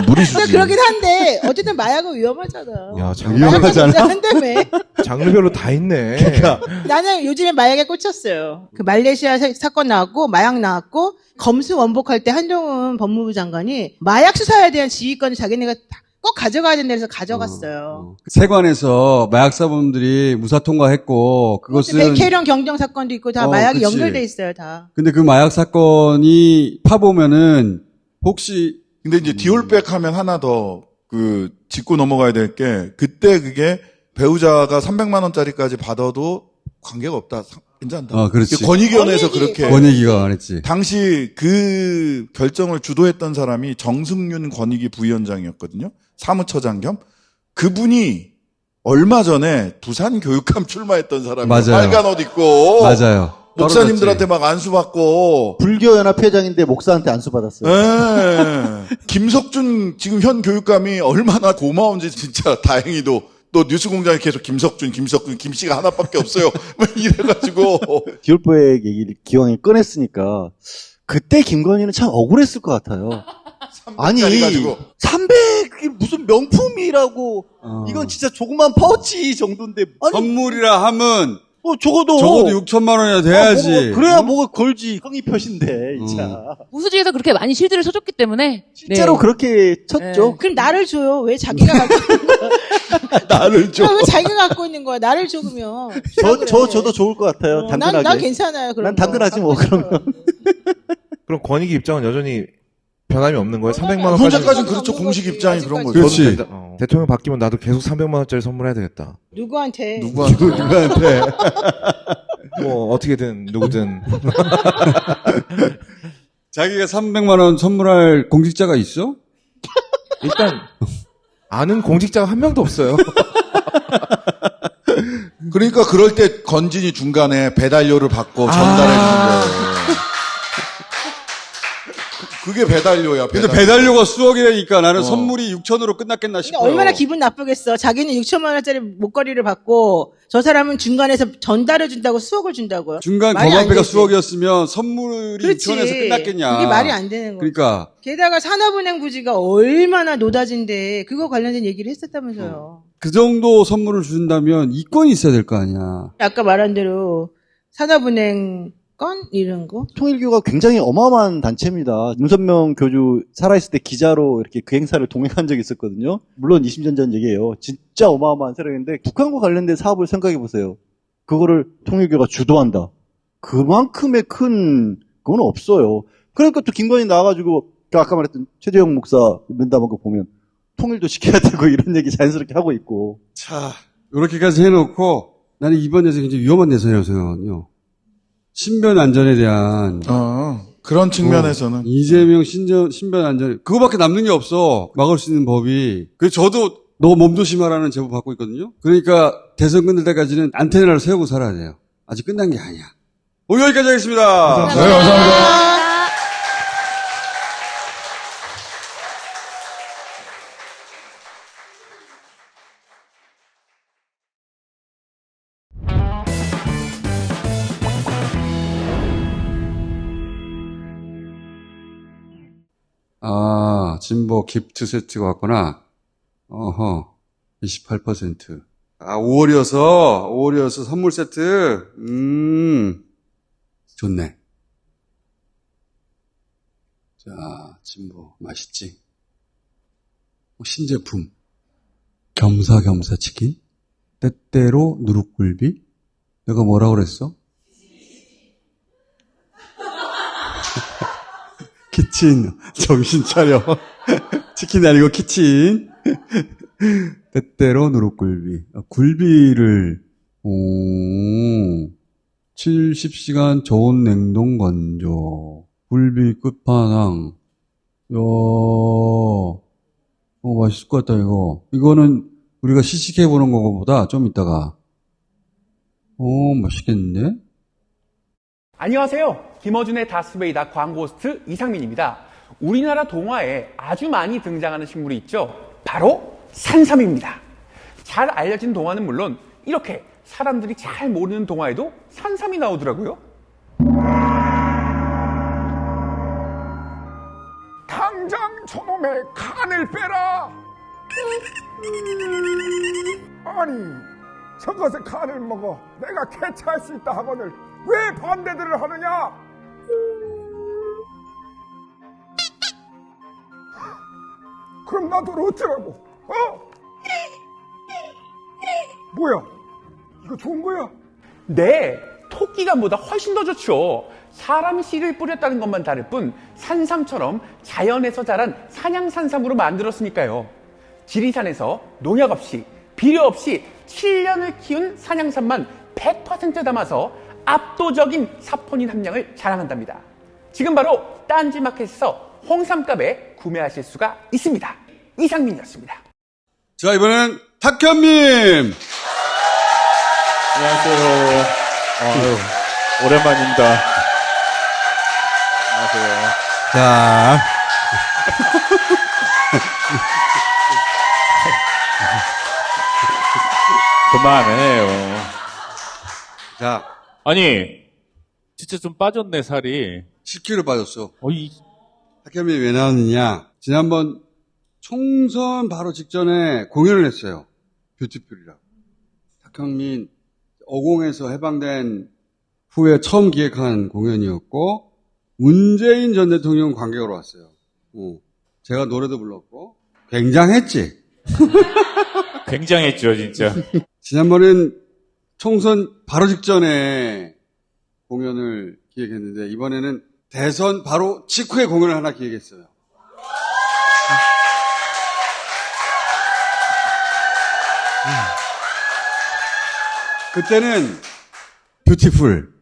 무리수지. 그러긴 한데 어쨌든 마약은 위험하잖아. 야, 위험하잖아. 한다며. 장르별로 다 있네. 그러니까. 나는 요즘에 마약에 꽂혔어요. 그 말레이시아 사건 나왔고 마약 나왔고 검수 원복할 때 한동훈 법무부 장관이 마약 수사에 대한 지휘권을 자기네가 꼭 가져가야 된다 해서 가져갔어요. 세관에서 마약사범들이 무사 통과했고 그것은 백혜령 경정 사건도 있고 다 마약이 그치. 연결돼 있어요, 다. 근데 그 마약 사건이 파보면은 혹시 근데 이제 디올백 하면 하나 더 짚고 넘어가야 될 게 그때 그게 배우자가 300만 원짜리까지 받아도 관계가 없다. 괜찮다. 아, 그렇지. 권익위원회에서 그렇게. 권익위가 안 했지. 당시 그 결정을 주도했던 사람이 정승윤 권익위 부위원장이었거든요. 사무처장 겸. 그분이 얼마 전에 부산교육감 출마했던 사람이에요. 맞아요. 빨간 옷 입고. 맞아요. 목사님들한테 막 안수받고. 불교연합회장인데 목사한테 안수받았어요. 네. 김석준 지금 현 교육감이 얼마나 고마운지 진짜 다행히도 또 뉴스공장에 계속 김석준, 김씨가 하나밖에 없어요. 막 이래가지고. 기울포획 얘기를 기왕에 꺼냈으니까 그때 김건희는 참 억울했을 것 같아요. 아니, 300이 무슨 명품이라고. 이건 진짜 조그만 파우치 정도인데. 아니, 선물이라 하면 적어도 6천만 원이나 돼야지. 그래야 뭐가 걸지. 형이 표시인데, 진짜. 보수지에서 그렇게 많이 실드를 쳐줬기 때문에. 실제로 네. 그렇게 쳤죠. 그럼 나를 줘요. 왜 자기가 갖고 있는 거야? 나를 줘. 왜 자기가 갖고 있는 거야? 나를 줘, 그러면. 저도 좋을 것 같아요. 당근하게. 난 괜찮아요. 그럼 난 당근하지 뭐, 그러면. 그럼 권익위 입장은 여전히 변함이 없는 거예요? 300만 원까지. 현재까지는 그렇죠. 공식 입장이 그런 거죠. 그렇지. 대통령 바뀌면 나도 계속 300만 원짜리 선물해야 되겠다. 누구한테? 누구한테? 뭐 어떻게든 누구든. 자기가 300만 원 선물할 공직자가 있어? 일단 아는 공직자가 한 명도 없어요. 그러니까 그럴 때 건진이 중간에 배달료를 받고 전달해 주는 거예요. 그게 배달료야. 근데 배달료가 수억이라니까 나는 선물이 6천으로 끝났겠나 싶어요. 얼마나 기분 나쁘겠어. 자기는 6천만 원짜리 목걸이를 받고 저 사람은 중간에서 전달해 준다고 수억을 준다고요. 중간 거만배가 수억이었으면 선물이 그렇지. 6천에서 끝났겠냐. 그게 말이 안 되는 거죠. 그러니까. 게다가 산업은행 부지가 얼마나 노다진데 그거 관련된 얘기를 했었다면서요. 그 정도 선물을 준다면 이권이 있어야 될 거 아니야. 아까 말한 대로 산업은행 건 이런 거? 통일교가 굉장히 어마어마한 단체입니다. 윤선명 교주 살아있을 때 기자로 이렇게 그 행사를 동행한 적이 있었거든요. 물론 20년 전 얘기예요. 진짜 어마어마한 세력인데 북한과 관련된 사업을 생각해 보세요. 그거를 통일교가 주도한다. 그만큼의 큰 그건 없어요. 그러니까 또 김건희 나와가지고 아까 말했던 최재형 목사 면담한 거 보면 통일도 시켜야 되고 이런 얘기 자연스럽게 하고 있고. 자, 이렇게까지 해놓고 나는 이번 대선이 굉장히 위험한 대선이라고 생각하거든요. 신변 안전에 대한 그런 측면에서는 이재명 신변 안전 그거밖에 남는 게 없어. 막을 수 있는 법이. 그래서 저도 너 몸조심하라는 제보 받고 있거든요. 그러니까 대선 끝날 때까지는 안테나를 세우고 살아야 돼요. 아직 끝난 게 아니야. 오늘 여기까지 하겠습니다. 감사합니다. 네, 감사합니다. 아, 진보 기프트 세트가 왔구나. 어허, 28%. 아, 5월이어서 선물 세트. 좋네. 자, 진보, 맛있지? 신제품. 겸사겸사 치킨? 때때로 누룩굴비? 내가 뭐라 그랬어? 키친, 정신 차려. 치킨이 아니고 키친. 때때로 누룩굴비. 굴비를, 70시간 저온 냉동 건조. 굴비 끝판왕. 맛있을 것 같다, 이거. 이거는 우리가 시식해보는 거보다 좀 이따가. 맛있겠는데? 안녕하세요. 김어준의 다스베이다 광고호스트 이상민입니다. 우리나라 동화에 아주 많이 등장하는 식물이 있죠. 바로 산삼입니다. 잘 알려진 동화는 물론 이렇게 사람들이 잘 모르는 동화에도 산삼이 나오더라고요. 당장 저놈의 간을 빼라! 아니, 저것의 간을 먹어 내가 캐치할 수 있다 하거늘 왜 반대들을 하느냐? 그럼 나도 어쩌라고? 뭐야? 이거 좋은 거야? 네, 토끼간보다 훨씬 더 좋죠. 사람이 씨를 뿌렸다는 것만 다를 뿐 산삼처럼 자연에서 자란 산양산삼으로 만들었으니까요. 지리산에서 농약 없이 비료 없이 7년을 키운 산양산만 100% 담아서 압도적인 사포닌 함량을 자랑한답니다. 지금 바로 딴지마켓에서 홍삼값에 구매하실 수가 있습니다. 이상민이었습니다. 자, 이번엔 탁현민! 안녕하세요. 아유, 오랜만입니다. 안녕하세요. 자. 그만해요. 자. 아니, 진짜 좀 빠졌네, 살이. 10kg 빠졌어. 어이. 탁현민이 왜 나왔느냐? 지난번 총선 바로 직전에 공연을 했어요. 뷰티풀이라고. 탁현민 어공에서 해방된 후에 처음 기획한 공연이었고, 문재인 전 대통령 관객으로 왔어요. 제가 노래도 불렀고, 굉장했지? 굉장했죠, 진짜. 지난번엔 총선 바로 직전에 공연을 기획했는데, 이번에는 대선 바로 직후에 공연을 하나 기획했어요. 그때는 뷰티풀,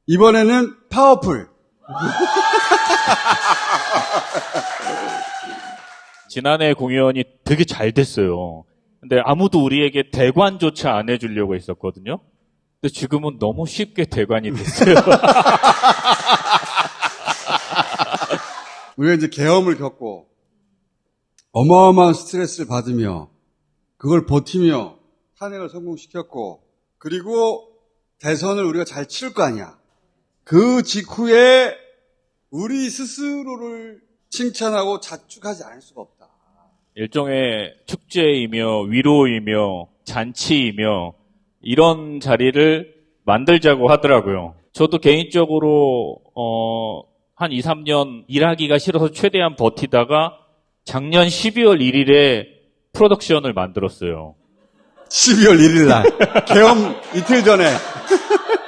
이번에는 파워풀. 지난해 공연이 되게 잘 됐어요. 근데 아무도 우리에게 대관조차 안 해주려고 했었거든요. 근데 지금은 너무 쉽게 대관이 됐어요. 우리가 이제 계엄을 겪고 어마어마한 스트레스를 받으며 그걸 버티며 탄핵을 성공시켰고, 그리고 대선을 우리가 잘 치를 거 아니야. 그 직후에 우리 스스로를 칭찬하고 자축하지 않을 수가 없다. 일종의 축제이며 위로이며 잔치이며 이런 자리를 만들자고 하더라고요. 저도 개인적으로 한 2, 3년 일하기가 싫어서 최대한 버티다가 작년 12월 1일에 프로덕션을 만들었어요. 12월 1일 날. 계엄 이틀 전에.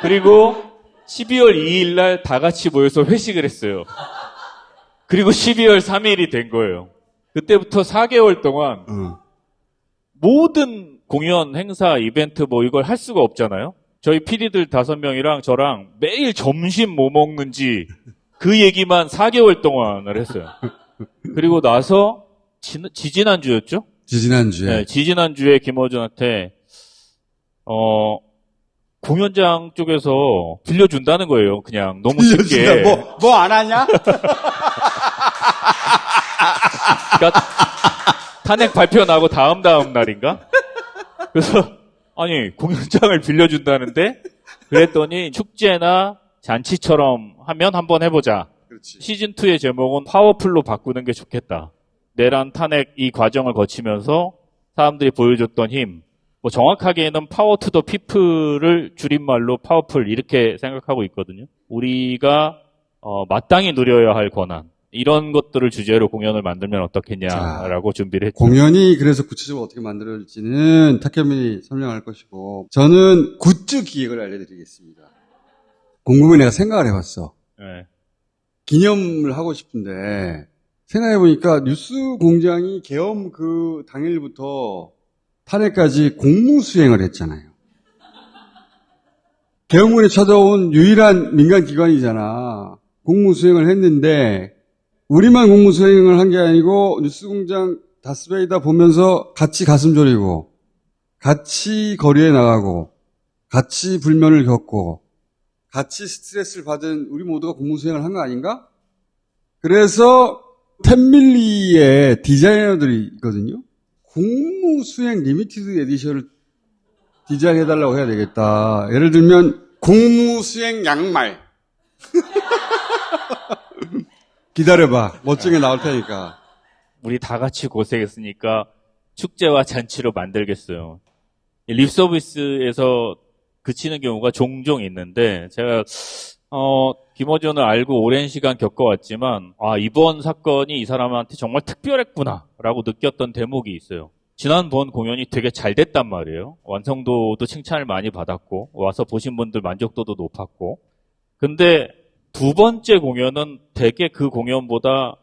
그리고 12월 2일 날 다 같이 모여서 회식을 했어요. 그리고 12월 3일이 된 거예요. 그때부터 4개월 동안 모든 공연, 행사, 이벤트 뭐 이걸 할 수가 없잖아요. 저희 PD들 5명이랑 저랑 매일 점심 뭐 먹는지 그 얘기만 4개월 동안을 했어요. 그리고 나서 지지난주였죠? 지지난주에. 네, 지지난주에 김어준한테 공연장 쪽에서 빌려준다는 거예요. 그냥 너무 쉽게. 뭐 안 하냐? 그러니까 탄핵 발표 나고 다음 날인가? 그래서 아니 공연장을 빌려준다는데 그랬더니 축제나 잔치처럼 하면 한번 해보자. 그렇지. 시즌2의 제목은 파워풀로 바꾸는 게 좋겠다. 내란 탄핵 이 과정을 거치면서 사람들이 보여줬던 힘, 뭐 정확하게는 파워 투 더 피플을 줄임말로 파워풀 이렇게 생각하고 있거든요. 우리가 마땅히 누려야 할 권한, 이런 것들을 주제로 공연을 만들면 어떻겠냐라고 준비를 했죠. 공연이 그래서 구체적으로 어떻게 만들어질지는 탁현민이 설명할 것이고, 저는 굿즈 기획을 알려드리겠습니다. 곰곰이 내가 생각을 해봤어. 네. 기념을 하고 싶은데 생각해보니까 뉴스 공장이 계엄 그 당일부터 탄핵까지 공무수행을 했잖아요. 계엄군이 찾아온 유일한 민간기관이잖아. 공무수행을 했는데 우리만 공무수행을 한 게 아니고 뉴스공장 다스베이다 보면서 같이 가슴 졸이고 같이 거리에 나가고 같이 불면을 겪고 같이 스트레스를 받은 우리 모두가 공무수행을 한 거 아닌가? 그래서 템밀리의 디자이너들이 있거든요. 공무수행 리미티드 에디션을 디자인해달라고 해야 되겠다. 예를 들면 공무수행 양말. 기다려봐. 멋지게 나올 테니까. 우리 다 같이 고생했으니까 축제와 잔치로 만들겠어요. 립서비스에서 그치는 경우가 종종 있는데 제가 김어준을 알고 오랜 시간 겪어왔지만 이번 사건이 이 사람한테 정말 특별했구나라고 느꼈던 대목이 있어요. 지난번 공연이 되게 잘 됐단 말이에요. 완성도도 칭찬을 많이 받았고 와서 보신 분들 만족도도 높았고, 근데 두 번째 공연은 되게 그 공연보다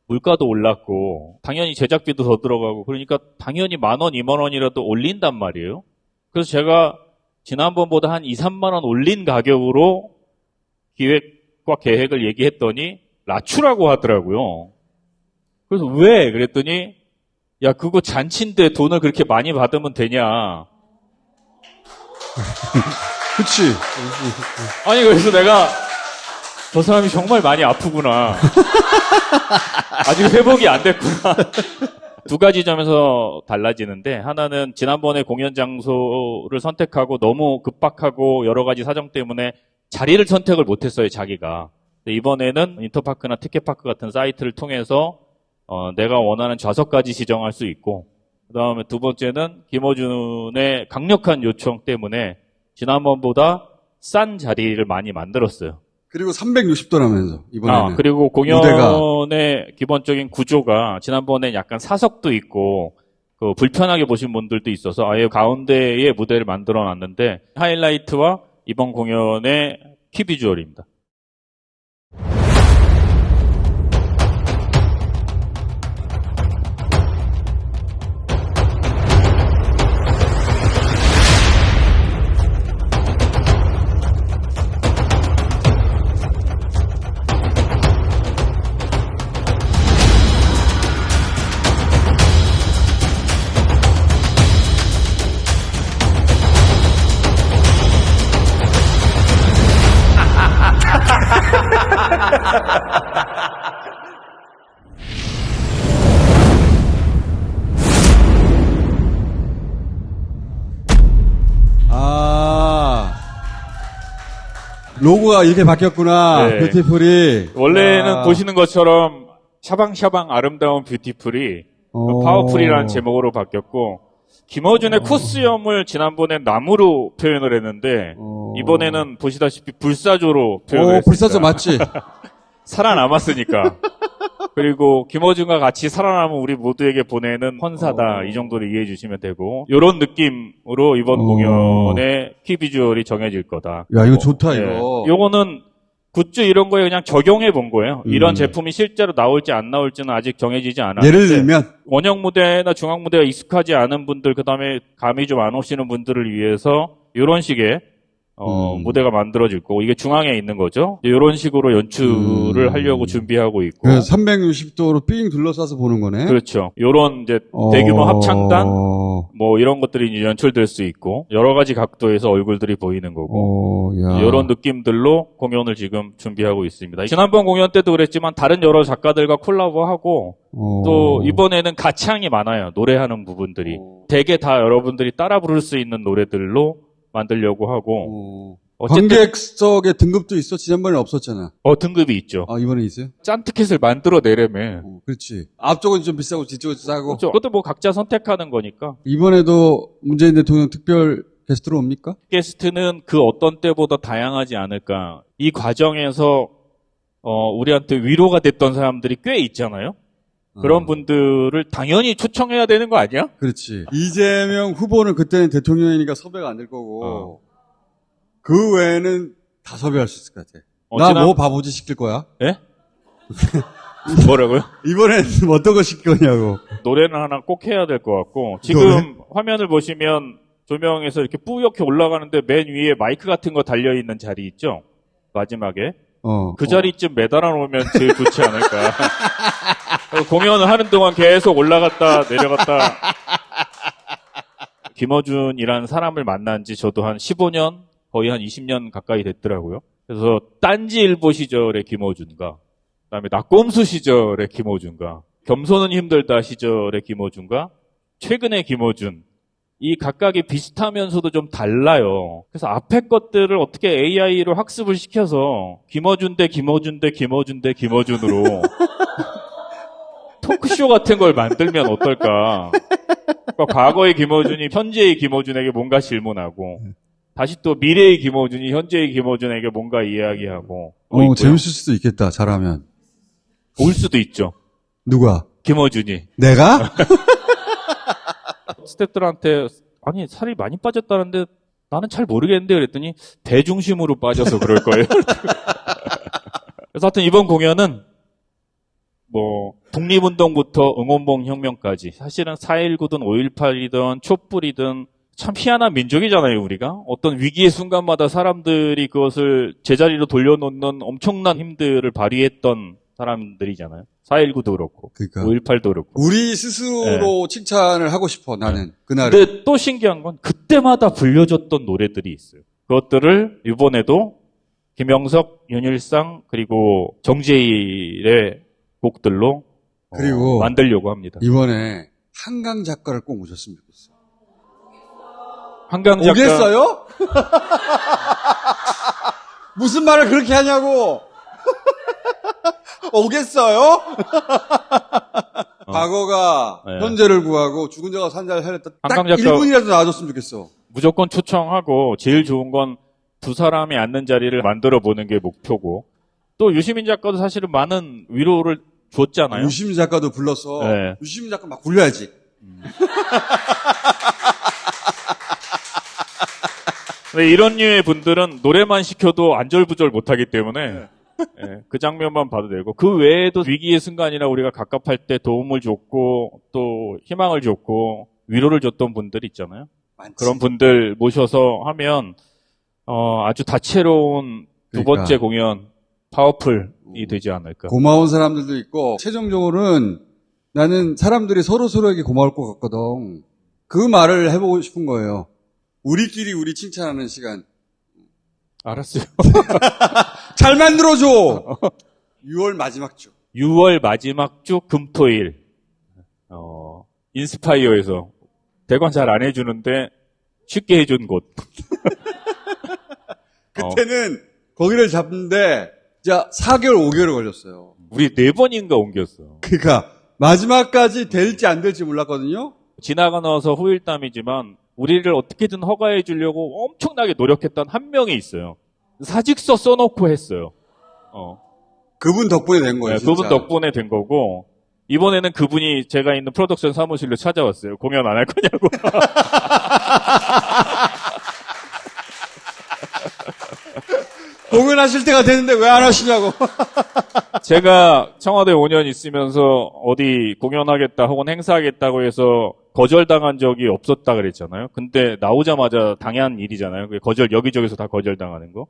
물가도 올랐고 당연히 제작비도 더 들어가고, 그러니까 당연히 10,000원, 20,000원이라도 올린단 말이에요. 그래서 제가 지난번보다 한 2, 3만 원 올린 가격으로 기획과 계획을 얘기했더니 낮추라고 하더라고요. 그래서 왜? 그랬더니 야 그거 잔치인데 돈을 그렇게 많이 받으면 되냐. 그치. 아니 그래서 내가 저 사람이 정말 많이 아프구나. 아직 회복이 안 됐구나. 두 가지 점에서 달라지는데 하나는 지난번에 공연 장소를 선택하고 너무 급박하고 여러 가지 사정 때문에 자리를 선택을 못했어요 자기가. 근데 이번에는 인터파크나 티켓파크 같은 사이트를 통해서 내가 원하는 좌석까지 지정할 수 있고 그 다음에 두 번째는 김어준의 강력한 요청 때문에 지난번보다 싼 자리를 많이 만들었어요. 그리고 360도라면서 이번에는. 그리고 공연의 무대가. 기본적인 구조가 지난번에 약간 사석도 있고 그 불편하게 보신 분들도 있어서 아예 가운데에 무대를 만들어 놨는데 하이라이트와 이번 공연의 키 비주얼입니다. 로고가 이렇게 바뀌었구나. 네. 뷰티풀이. 원래는 보시는 것처럼 샤방샤방 아름다운 뷰티풀이 파워풀이라는 제목으로 바뀌었고 김어준의 코스염을 지난번엔 나무로 표현을 했는데 이번에는 보시다시피 불사조로 표현을 했습니다. 불사조 맞지? 살아남았으니까. 그리고 김어준과 같이 살아남은 우리 모두에게 보내는 헌사다. 이 정도로 이해해 주시면 되고 이런 느낌으로 이번 공연의 키 비주얼이 정해질 거다. 야 이거 좋다 이거. 요거는 굿즈 이런 거에 그냥 적용해 본 거예요. 이런 제품이 실제로 나올지 안 나올지는 아직 정해지지 않았는데 예를 들면 원형 무대나 중앙 무대가 익숙하지 않은 분들 그다음에 감이 좀 안 오시는 분들을 위해서 이런 식의 무대가 만들어질 거고 이게 중앙에 있는 거죠. 이런 식으로 연출을 하려고 준비하고 있고. 그래서 360도로 삥 둘러싸서 보는 거네. 그렇죠. 이런 이제 대규모 합창단 뭐 이런 것들이 이제 연출될 수 있고 여러 가지 각도에서 얼굴들이 보이는 거고 이런 느낌들로 공연을 지금 준비하고 있습니다. 지난번 공연 때도 그랬지만 다른 여러 작가들과 콜라보하고 또 이번에는 가창이 많아요. 노래하는 부분들이 대개 다 여러분들이 따라 부를 수 있는 노래들로 만들려고 하고 관객석의 등급도 있어? 지난번에 없었잖아. 등급이 있죠. 이번에 있어요? 짠티켓을 만들어내려면 그렇지. 앞쪽은 좀 비싸고 뒤쪽은 싸고. 그렇죠. 그것도 뭐 각자 선택하는 거니까. 이번에도 문재인 대통령 특별 게스트로 옵니까? 게스트는 그 어떤 때보다 다양하지 않을까. 이 과정에서 우리한테 위로가 됐던 사람들이 꽤 있잖아요. 그런 분들을 당연히 초청해야 되는 거 아니야? 그렇지. 이재명 후보는 그때는 대통령이니까 섭외가 안 될 거고 그 외에는 다 섭외할 수 있을 것 같아. 나 뭐 바보지 시킬 거야? 예? 뭐라고요? 이번엔 어떤 거 시킬 거냐고. 노래는 하나 꼭 해야 될 것 같고 지금 노래? 화면을 보시면 조명에서 이렇게 뿌옇게 올라가는데 맨 위에 마이크 같은 거 달려있는 자리 있죠? 마지막에. 그 자리쯤 매달아 놓으면 제일 좋지 않을까. 공연을 하는 동안 계속 올라갔다 내려갔다. 김어준이라는 사람을 만난 지 저도 한 15년, 거의 한 20년 가까이 됐더라고요. 그래서 딴지일보 시절의 김어준과 그다음에 낙곰수 시절의 김어준과 겸손은 힘들다 시절의 김어준과 최근의 김어준 이 각각이 비슷하면서도 좀 달라요. 그래서 앞에 것들을 어떻게 AI로 학습을 시켜서 김어준 대 김어준 대 김어준 대 김어준으로 토크쇼 같은 걸 만들면 어떨까. 그러니까 과거의 김어준이 현재의 김어준에게 뭔가 질문하고 다시 또 미래의 김어준이 현재의 김어준에게 뭔가 이야기하고 재밌을 수도 있겠다. 잘하면. 올 수도 있죠. 누가? 김어준이. 내가? 스태프들한테 아니 살이 많이 빠졌다는데 나는 잘 모르겠는데 그랬더니 대중심으로 빠져서 그럴 거예요. 그래서 하여튼 이번 공연은 뭐 독립운동부터 응원봉 혁명까지 사실은 4.19든 5.18이든 촛불이든 참 희한한 민족이잖아요, 우리가. 어떤 위기의 순간마다 사람들이 그것을 제자리로 돌려놓는 엄청난 힘들을 발휘했던 사람들이잖아요. 4.19도 그렇고, 그러니까. 5.18도 그렇고. 우리 스스로 칭찬을 하고 싶어, 나는. 그날에. 근데 또 신기한 건 그때마다 불려줬던 노래들이 있어요. 그것들을 이번에도 김영석, 윤일상, 그리고 정재일의 곡들로 그리고 만들려고 합니다. 이번에 한강 작가를 꼭 모셨으면 좋겠어. 한강 작가. 오겠어요? 무슨 말을 그렇게 하냐고. 오겠어요? 과거가 네. 현재를 구하고 죽은 자가 산 자를 살렸다. 딱 한강 작가 1분이라도 나와줬으면 좋겠어. 무조건 초청하고 제일 좋은 건 두 사람이 앉는 자리를 만들어 보는 게 목표고, 또 유시민 작가도 사실은 많은 위로를 줬잖아요. 유시민 작가도 불러서 네. 유시민 작가 막 굴려야지. 근데 이런 류의 분들은 노래만 시켜도 안절부절 못하기 때문에 예, 그 장면만 봐도 되고, 그 외에도 위기의 순간이나 우리가 갑갑할 때 도움을 줬고 또 희망을 줬고 위로를 줬던 분들 있잖아요. 많지. 그런 분들 모셔서 하면 아주 다채로운 두 그러니까. 번째 공연 파워풀이 되지 않을까. 고마운 사람들도 있고, 최종적으로는 나는 사람들이 서로서로에게 고마울 것 같거든. 그 말을 해보고 싶은 거예요. 우리끼리 우리 칭찬하는 시간. 알았어요. 잘 만들어줘! 6월 마지막 주. 6월 마지막 주 금토일, 인스파이어에서 대관 잘 안 해주는데 쉽게 해준 곳. 그때는 거기를 잡는데 진짜 4개월, 5개월 걸렸어요. 우리 4번인가 옮겼어. 그러니까 마지막까지 될지 안 될지 몰랐거든요. 지나가 나서 후일담이지만 우리를 어떻게든 허가해 주려고 엄청나게 노력했던 한 명이 있어요. 사직서 써놓고 했어요. 그분 덕분에 된 거예요. 네, 그분 덕분에 된 거고, 이번에는 그분이 제가 있는 프로덕션 사무실로 찾아왔어요. 공연 안 할 거냐고. 공연하실 때가 됐는데 왜 안 하시냐고. 제가 청와대 5년 있으면서 어디 공연하겠다 혹은 행사하겠다고 해서 거절당한 적이 없었다 그랬잖아요. 근데 나오자마자 당한 일이잖아요. 그게 여기저기서 다 거절당하는 거.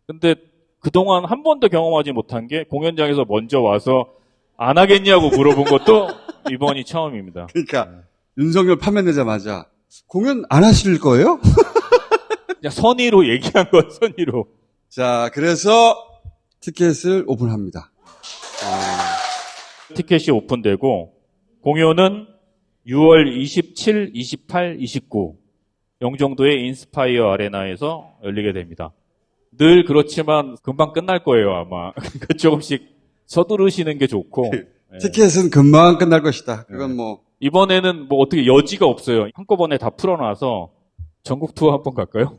근데 그동안 한 번도 경험하지 못한 게 공연장에서 먼저 와서 안 하겠냐고 물어본 것도 이번이 처음입니다. 그러니까 윤석열 파면되자마자 공연 안 하실 거예요? 그냥 선의로 얘기한 거, 선의로. 자, 그래서 티켓을 오픈합니다. 티켓이 오픈되고 공연은 6월 27, 28, 29 영종도의 인스파이어 아레나에서 열리게 됩니다. 늘 그렇지만 금방 끝날 거예요, 아마. 조금씩 서두르시는 게 좋고. 티켓은 금방 끝날 것이다. 그건 뭐. 이번에는 뭐 어떻게 여지가 없어요. 한꺼번에 다 풀어놔서 전국 투어 한번 갈까요?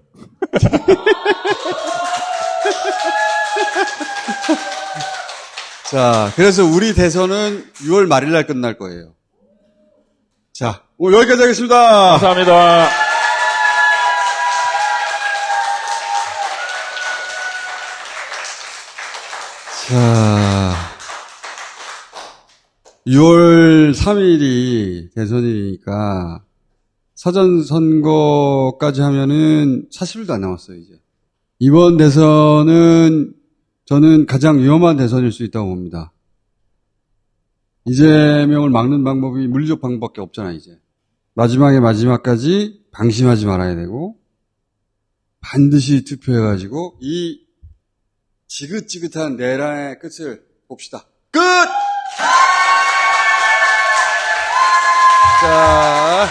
자, 그래서 우리 대선은 6월 말일 날 끝날 거예요. 자, 오늘 여기까지 하겠습니다. 감사합니다. 자, 6월 3일이 대선이니까 사전선거까지 하면은 40일도 안 남았어요, 이제. 이번 대선은 저는 가장 위험한 대선일 수 있다고 봅니다. 이재명을 막는 방법이 물리적 방법밖에 없잖아, 이제. 마지막까지 방심하지 말아야 되고, 반드시 투표해가지고, 이 지긋지긋한 내란의 끝을 봅시다. 끝! 자.